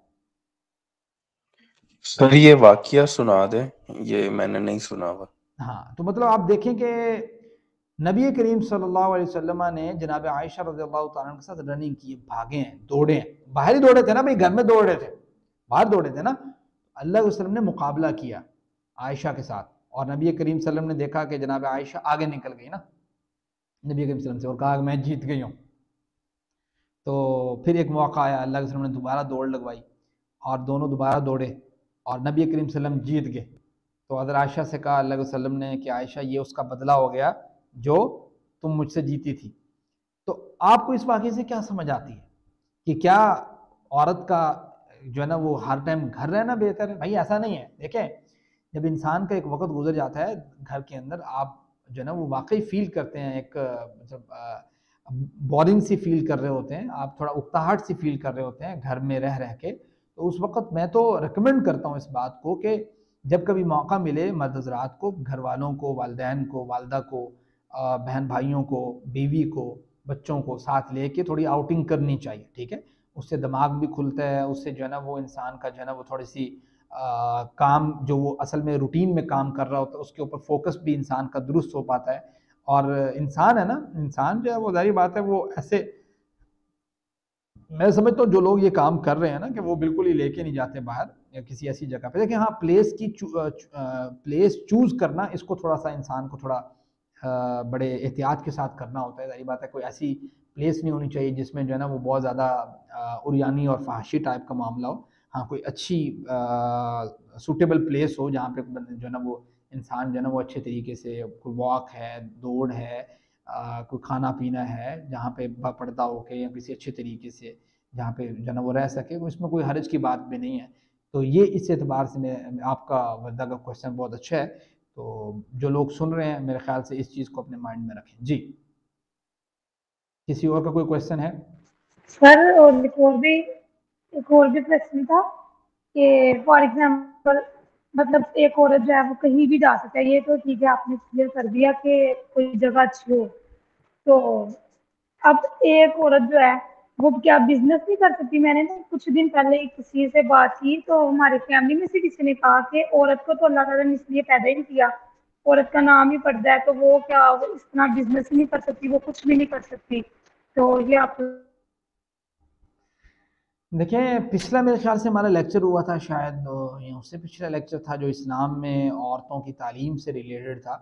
सर ये वाकया सुना दे, ये मैंने नहीं सुना हुआ। हाँ, तो मतलब आप देखें कि नबी करीम सल्लल्लाहु अलैहि वसल्लम ने जनाब आयशा रज़ियल्लाहु ताला अन्हा के साथ रनिंग की, भागे हैं, दौड़े हैं, बाहर ही दौड़े थे ना भाई, घर में दौड़ रहे थे, बाहर दौड़े थे ना। अल्लाह के वसल्लम ने मुकाबला किया आयशा के साथ, और नबी करीम सल्लल्लाहु अलैहि वसल्लम ने देखा कि जनाब आयशा आगे निकल गई ना नबी करीम सल्लल्लाहु अलैहि वसल्लम से, और कहा कि मैं जीत गई हूँ। तो फिर एक मौका आया, अल्लाह के वसल्लम ने दोबारा दौड़ लगवाई और दोनों दोबारा दौड़े और नबी करीम सल्लल्लाहु अलैहि वसल्लम जीत गए। तो हज़रत आयशा से कहा अल्लाह के वसल्लम ने कि आयशा ये उसका बदला हो गया जो तुम मुझसे जीती थी। तो आपको इस वाक़ये से क्या समझ आती है कि क्या औरत का जो है ना वो हर टाइम घर रहना बेहतर है? भाई ऐसा नहीं है। देखें, जब इंसान का एक वक़्त गुज़र जाता है घर के अंदर, आप जो है ना वो वाक़ई फ़ील करते हैं, एक मतलब बोरिंग सी फ़ील कर रहे होते हैं, आप थोड़ा उकताहट सी फ़ील कर रहे होते हैं घर में रह के। तो उस वक़्त मैं तो रिकमेंड करता हूँ इस बात को कि जब कभी मौका मिले मर्द हज़रात को, घर वालों को, वालिदैन को, वालिदा को, बहन भाइयों को, बीवी को, बच्चों को साथ लेके थोड़ी आउटिंग करनी चाहिए, ठीक है? उससे दिमाग भी खुलता है, उससे जो है ना वो इंसान का जो है ना वो थोड़ी सी काम जो वो असल में रूटीन में काम कर रहा होता है उसके ऊपर फोकस भी इंसान का दुरुस्त हो पाता है। और इंसान है ना, इंसान जो है वो ज़ाहिर बात है वो ऐसे, मैं समझता हूँ जो लोग ये काम कर रहे हैं ना कि वो बिल्कुल ही लेके नहीं जाते बाहर या किसी ऐसी जगह पे। देखिए हाँ, प्लेस चूज़ करना, इसको थोड़ा सा इंसान को थोड़ा बड़े एहतियात के साथ करना होता है। ज़ाहिर बात है कोई ऐसी प्लेस नहीं होनी चाहिए जिसमें जो है ना वो बहुत ज़्यादा उरियानी और फहाशी टाइप का मामला हो। हाँ, कोई अच्छी सूटेबल प्लेस हो जहाँ पे जो है ना वो इंसान जो है ना वो अच्छे तरीके से, कोई वॉक है, दौड़ है, कोई खाना पीना है, जहाँ पे पर्दा होके या किसी अच्छे तरीके से जहाँ पे जो है ना वो रह सके, वो इसमें कोई हर्ज की बात भी नहीं है। तो ये इस एतबार से मैं आपका वर्दा का क्वेश्चन बहुत अच्छा है। तो जो लोग सुन रहे हैं मेरे ख्याल से इस चीज़ को अपने माइंड में रखें। जी, किसी और का कोई क्वेश्चन है? सर और एक और भी प्रश्न था कि फॉर एग्जाम्पल मतलब एक औरत जो है वो कहीं भी जा सकता है, ये तो ठीक है आपने क्लियर कर दिया कि कोई जगह अच्छी हो। तो अब एक औरत जो है वो क्या बिजनेस नहीं कर सकती? मैंने ना कुछ दिन पहले किसी से बात की तो हमारे फैमिली में से किसी ने कहा कि औरत को तो अल्लाह ताला ने इसलिए पैदा ही नहीं किया, औरत का नाम ही पड़ता है, तो वो क्या वो इस तरह बिजनेस नहीं कर सकती, वो कुछ भी नहीं कर सकती? तो ये आप देखिए पिछला मेरे ख्याल से हमारा लेक्चर हुआ था शायद, या उससे पिछला लेक्चर था जो इस्लाम में औरतों की तालीम से रिलेटेड था।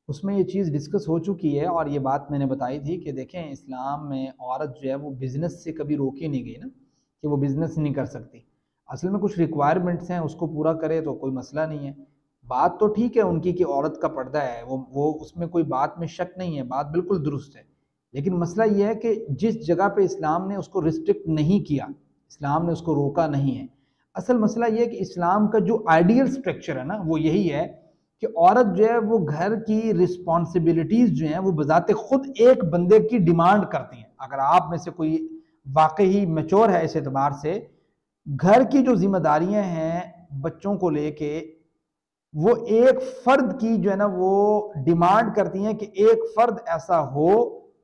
उसमें ये चीज़ डिस्कस हो चुकी है और ये बात मैंने बताई थी कि देखें इस्लाम में औरत जो है वो बिज़नेस से कभी रोकी नहीं गई ना, कि वो बिज़नेस नहीं कर सकती। असल में कुछ रिक्वायरमेंट्स हैं, उसको पूरा करे तो कोई मसला नहीं है। बात तो ठीक है उनकी कि औरत का पर्दा है, वो उसमें कोई बात में शक नहीं है, बात बिल्कुल दुरुस्त है। लेकिन मसला ये है कि जिस जगह पे इस्लाम ने उसको रिस्ट्रिक्ट नहीं किया, इस्लाम ने उसको रोका नहीं है। असल मसला ये है कि इस्लाम का जो आइडियल स्ट्रक्चर है ना वो यही है कि औरत जो है वो घर की रिस्पॉन्सिबिलिटीज जो हैं वो बजाते खुद एक बंदे की डिमांड करती हैं। अगर आप में से कोई वाकई मैच्योर है इस एतबार से, घर की जो जिम्मेदारियां हैं बच्चों को लेके, वो एक फर्द की जो है ना वो डिमांड करती हैं कि एक फर्द ऐसा हो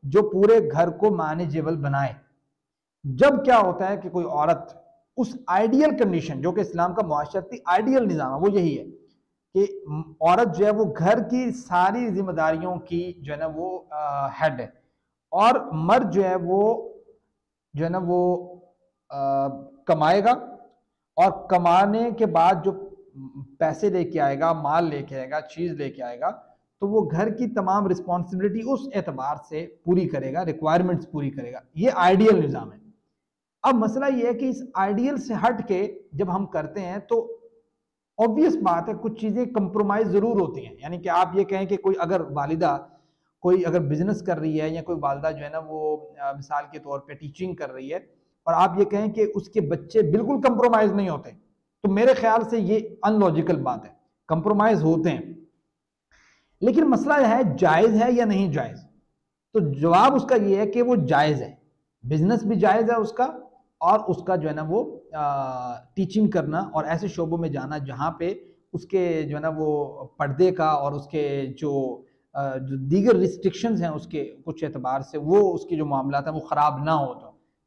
जो पूरे घर को मैनेजेबल बनाए। जब क्या होता है कि कोई औरत उस आइडियल कंडीशन जो कि इस्लाम का मुआशरती आइडियल निज़ाम है वो यही है कि औरत जो है वो घर की सारी जिम्मेदारियों की जो है ना वो हेड है, और मर्द जो है वो जो है ना वो कमाएगा, और कमाने के बाद जो पैसे लेके आएगा, माल लेके आएगा, चीज लेके आएगा, तो वो घर की तमाम रिस्पॉन्सिबिलिटी उस एतबार से पूरी करेगा, रिक्वायरमेंट्स पूरी करेगा। ये आइडियल निज़ाम है। अब मसला ये है कि इस आइडियल से हट के जब हम करते हैं तो ऑब्वियस बात है कुछ चीजें कंप्रोमाइज जरूर होती हैं। यानी कि आप ये कहें कि कोई अगर वालिदा कोई अगर बिजनेस कर रही है, या कोई वालिदा जो है ना वो मिसाल के तौर पे टीचिंग कर रही है, और आप ये कहें कि उसके बच्चे बिल्कुल कंप्रोमाइज नहीं होते, तो मेरे ख्याल से ये अनलॉजिकल बात है। कंप्रोमाइज होते हैं, लेकिन मसला है जायज है या नहीं जायज। तो जवाब उसका ये है कि वो जायज है, बिजनेस भी जायज है उसका, और उसका जो है ना वो टीचिंग करना और ऐसे शोबों में जाना जहाँ पे उसके जो है ना वो पर्दे का और उसके जो दीगर रिस्ट्रिक्शंस हैं उसके कुछ एतबार से वो उसके जो मामला है वो ख़राब ना हो,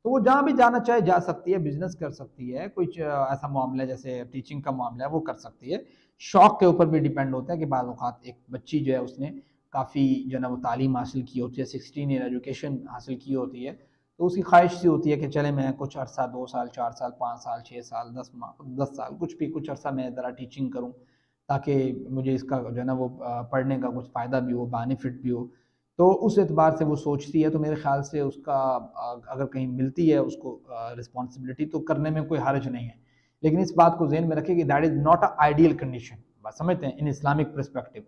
तो वो जहाँ भी जाना चाहे जा सकती है, बिजनेस कर सकती है, कुछ ऐसा मामला जैसे टीचिंग का मामला है वो कर सकती है। शौक के ऊपर भी डिपेंड होता है कि बाज़ औक़ात एक बच्ची जो है उसने काफ़ी जो है ना वो तालीम हासिल की होती है, 16 ईयर एजुकेशन हासिल की होती है, तो उसकी ख्वाहिश सी होती है कि चले मैं कुछ अरसा 2 साल 4 साल 5 साल 6 साल 10 साल कुछ भी कुछ अरसा मैं ज़रा टीचिंग करूँ, ताकि मुझे इसका जो है ना वो पढ़ने का कुछ फ़ायदा भी हो, बेनिफिट भी हो। तो उस एतबार से वो सोचती है, तो मेरे ख्याल से उसका अगर कहीं मिलती है उसको रिस्पॉन्सिबिलिटी तो करने में कोई हर्ज नहीं है। लेकिन इस बात को ज़हन में रखें कि that is not a ideal condition. बात समझते हैं इन इस्लामिक पर्सपेक्टिव।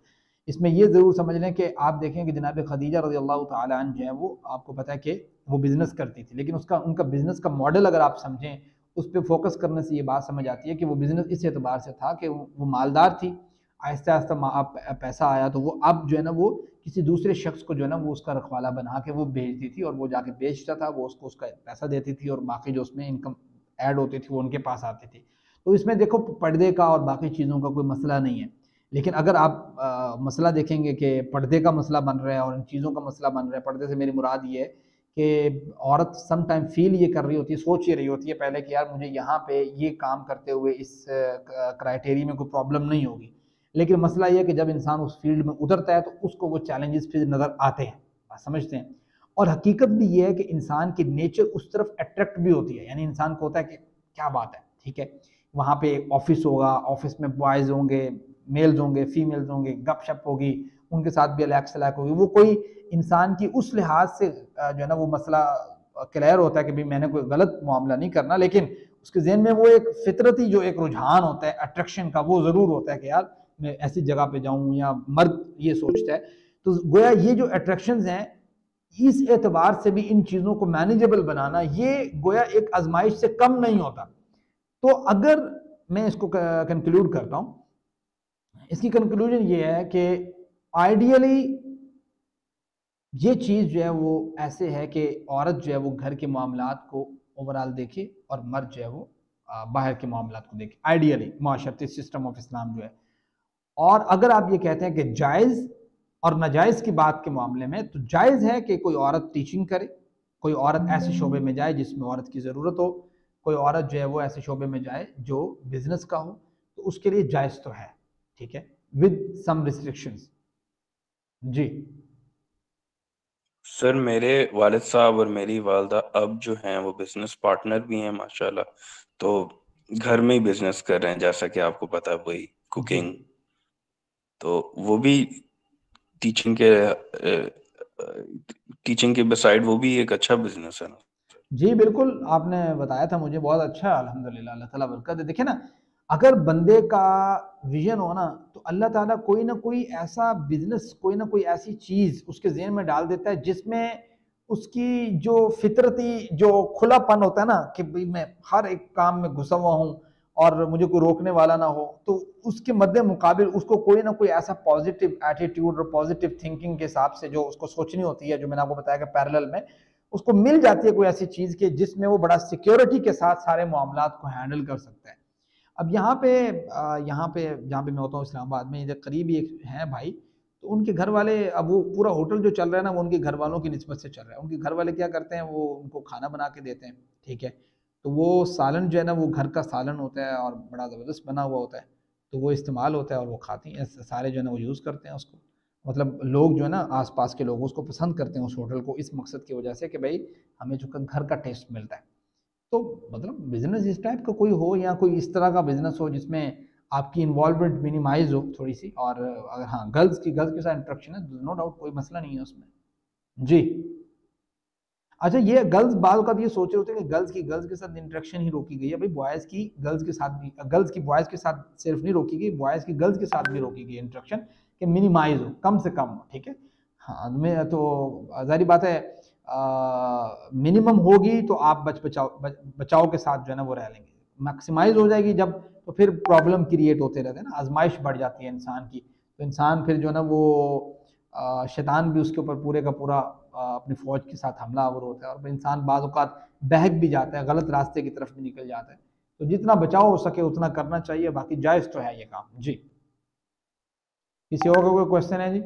इसमें ये ज़रूर समझ लें कि आप देखें कि जनाब खदीजा रज़ियल्लाहु ताला अन्हा जो है वो आपको पता है कि वो बिज़नेस करती थी, लेकिन उसका उनका बिज़नेस का मॉडल अगर आप समझें, उस पर फोकस करने से ये बात समझ आती है कि वो बिज़नेस इस एतबार से था कि वो मालदार थी। आहिस्ता आहिस्ता पैसा आया तो वो अब जो है ना वो किसी दूसरे शख्स को जो है ना वो उसका रखवाला बना के वो भेजती थी, और वो जाके बेचता था, वो उसको उसका पैसा देती थी, और बाकी जो उसमें इनकम ऐड होती थी वो उनके पास आती थी। तो इसमें देखो पर्दे का और बाकी चीज़ों का कोई मसला नहीं है। लेकिन अगर आप मसला देखेंगे कि पर्दे का मसला बन रहा है और इन चीज़ों का मसला बन रहा है, पर्दे से मेरी मुराद ये है कि औरत सम टाइम फील ये कर रही होती है, सोच ये रही होती है पहले कि यार मुझे यहाँ पे ये काम करते हुए इस क्राइटेरिया में कोई प्रॉब्लम नहीं होगी। लेकिन मसला ये है कि जब इंसान उस फील्ड में उतरता है तो उसको वो चैलेंजेस फिर नज़र आते हैं, आप समझते हैं। और हकीकत भी ये है कि इंसान की नेचर उस तरफ अट्रैक्ट भी होती है। यानी इंसान को होता है कि क्या बात है, ठीक है, वहाँ पे ऑफिस होगा, ऑफिस में बॉयज़ होंगे, मेल्स होंगे, फीमेल्स होंगे, गपशप होगी, उनके साथ भी अलैक सलैक होगी। वो कोई इंसान की उस लिहाज से जो है ना वो मसला क्लियर होता है कि भाई मैंने कोई गलत मामला नहीं करना, लेकिन उसके जहन में वो एक फितरती जो एक रुझान होता है अट्रैक्शन का, वो ज़रूर होता है कि यार मैं ऐसी जगह पे जाऊँ, या मर्द ये सोचता है। तो गोया ये जो अट्रैक्शंस हैं, इस एतबार से भी इन चीज़ों को मैनेजेबल बनाना ये गोया एक आजमाइश से कम नहीं होता। तो अगर मैं इसको कंक्लूड करता हूँ, इसकी कंक्लूजन ये है कि आइडियली ये चीज़ जो है वो ऐसे है कि औरत जो है वो घर के मामलात को ओवरऑल देखे और मर्द जो है वो बाहर के मामलात को देखे, आइडियली माशरती सिस्टम ऑफ इस्लाम जो है। और अगर आप ये कहते हैं कि जायज़ और नाजायज़ की बात के मामले में, तो जायज़ है कि कोई औरत टीचिंग करे, कोई औरत ऐसे शोबे में जाए जिसमें औरत की ज़रूरत हो, कोई औरत जो है वो ऐसे शोबे में जाए जो बिजनेस का हो, तो उसके लिए जायज़ तो है, ठीक है, विद सम रिस्ट्रिक्शंस। जी सर मेरे वालिद साहब और मेरी वालदा अब जो हैं वो बिजनेस पार्टनर भी हैं माशाल्लाह। तो घर में ही बिजनेस कर रहे हैं, जैसा कि आपको पता है, वही जी कुकिंग। तो वो भी टीचिंग के टीचिंग के बिसाइड वो भी एक अच्छा बिजनेस है ना। जी बिल्कुल, आपने बताया था मुझे, बहुत अच्छा है अल्हम्दुलिल्लाह, अल्लाह ताला बरकत दे। देखिए ना, अगर बंदे का विजन हो ना, तो अल्लाह ताला कोई ना कोई ऐसा बिजनेस, कोई ना कोई ऐसी चीज उसके ज़हन में डाल देता है जिसमें उसकी जो फितरती जो खुलापन होता है ना, कि भाई मैं हर एक काम में घुसा हुआ हूँ और मुझे कोई रोकने वाला ना हो, तो उसके मद्दे मुकाबिल उसको कोई ना कोई ऐसा पॉजिटिव एटीट्यूड और पॉजिटिव थिंकिंग के हिसाब से जो उसको सोचनी होती है, जो मैंने आपको बताया कि पैरेलल में उसको मिल जाती है कोई ऐसी चीज के जिसमें वो बड़ा सिक्योरिटी के साथ सारे मामलात को हैंडल कर सकता है। अब यहाँ पे जहाँ पे मैं होता हूँ इस्लामाबाद में, इधर करीब ही एक है भाई, तो उनके घर वाले, अब वो पूरा होटल जो चल रहा है ना, वो उनके घर वालों की निस्बत से चल रहा है। उनके घर वाले क्या करते हैं, वो उनको खाना बना के देते हैं, ठीक है। तो वो सालन जो है ना, वो घर का सालन होता है और बड़ा ज़बरदस्त बना हुआ होता है, तो वो इस्तेमाल होता है और वो खाती हैं सारे जो है ना, वो यूज़ करते हैं उसको। मतलब लोग जो है ना, आसपास के लोग उसको पसंद करते हैं उस होटल को, इस मकसद की वजह से कि भाई हमें जो घर का टेस्ट मिलता है। तो मतलब बिजनेस इस टाइप का कोई हो, या कोई इस तरह का बिजनेस हो जिसमें आपकी इन्वॉल्वमेंट मिनिमाइज हो थोड़ी सी, और अगर हाँ गर्ल्स के साथ इंट्रैक्शन है, नो डाउट कोई मसला नहीं है उसमें। जी। अच्छा, ये गर्ल्स बाल का भी ये सोच रहे होते हैं कि गर्ल्स के साथ इंटरेक्शन ही रोकी गई है, भाई बॉयज़ की गर्ल्स के साथ भी, गर्ल्स की बॉयज़ के साथ सिर्फ नहीं रोकी गई, बॉयज़ की गर्ल्स के साथ भी रोकी गई इंटरेक्शन, कि मिनिमाइज हो, कम से कम हो, ठीक है। हाँ, मैं तो जाहिर बात है, मिनिमम होगी तो आप बचाव के साथ जो है ना वो रह लेंगे। मैक्सिमाइज हो जाएगी जब, तो फिर प्रॉब्लम क्रिएट होते रहते हैं ना, आजमाइश बढ़ जाती है इंसान की, तो इंसान फिर जो है ना वो शैतान भी उसके ऊपर पूरे का पूरा अपनी फौज के साथ हमलावर होता है, और इंसान बाज़ औक़ात बहक भी जाता है, गलत रास्ते की तरफ भी निकल जाता है। तो जितना बचाव हो सके उतना करना चाहिए, बाकी जायज़ तो है ये काम। जी। किसी और का कोई क्वेश्चन है जी?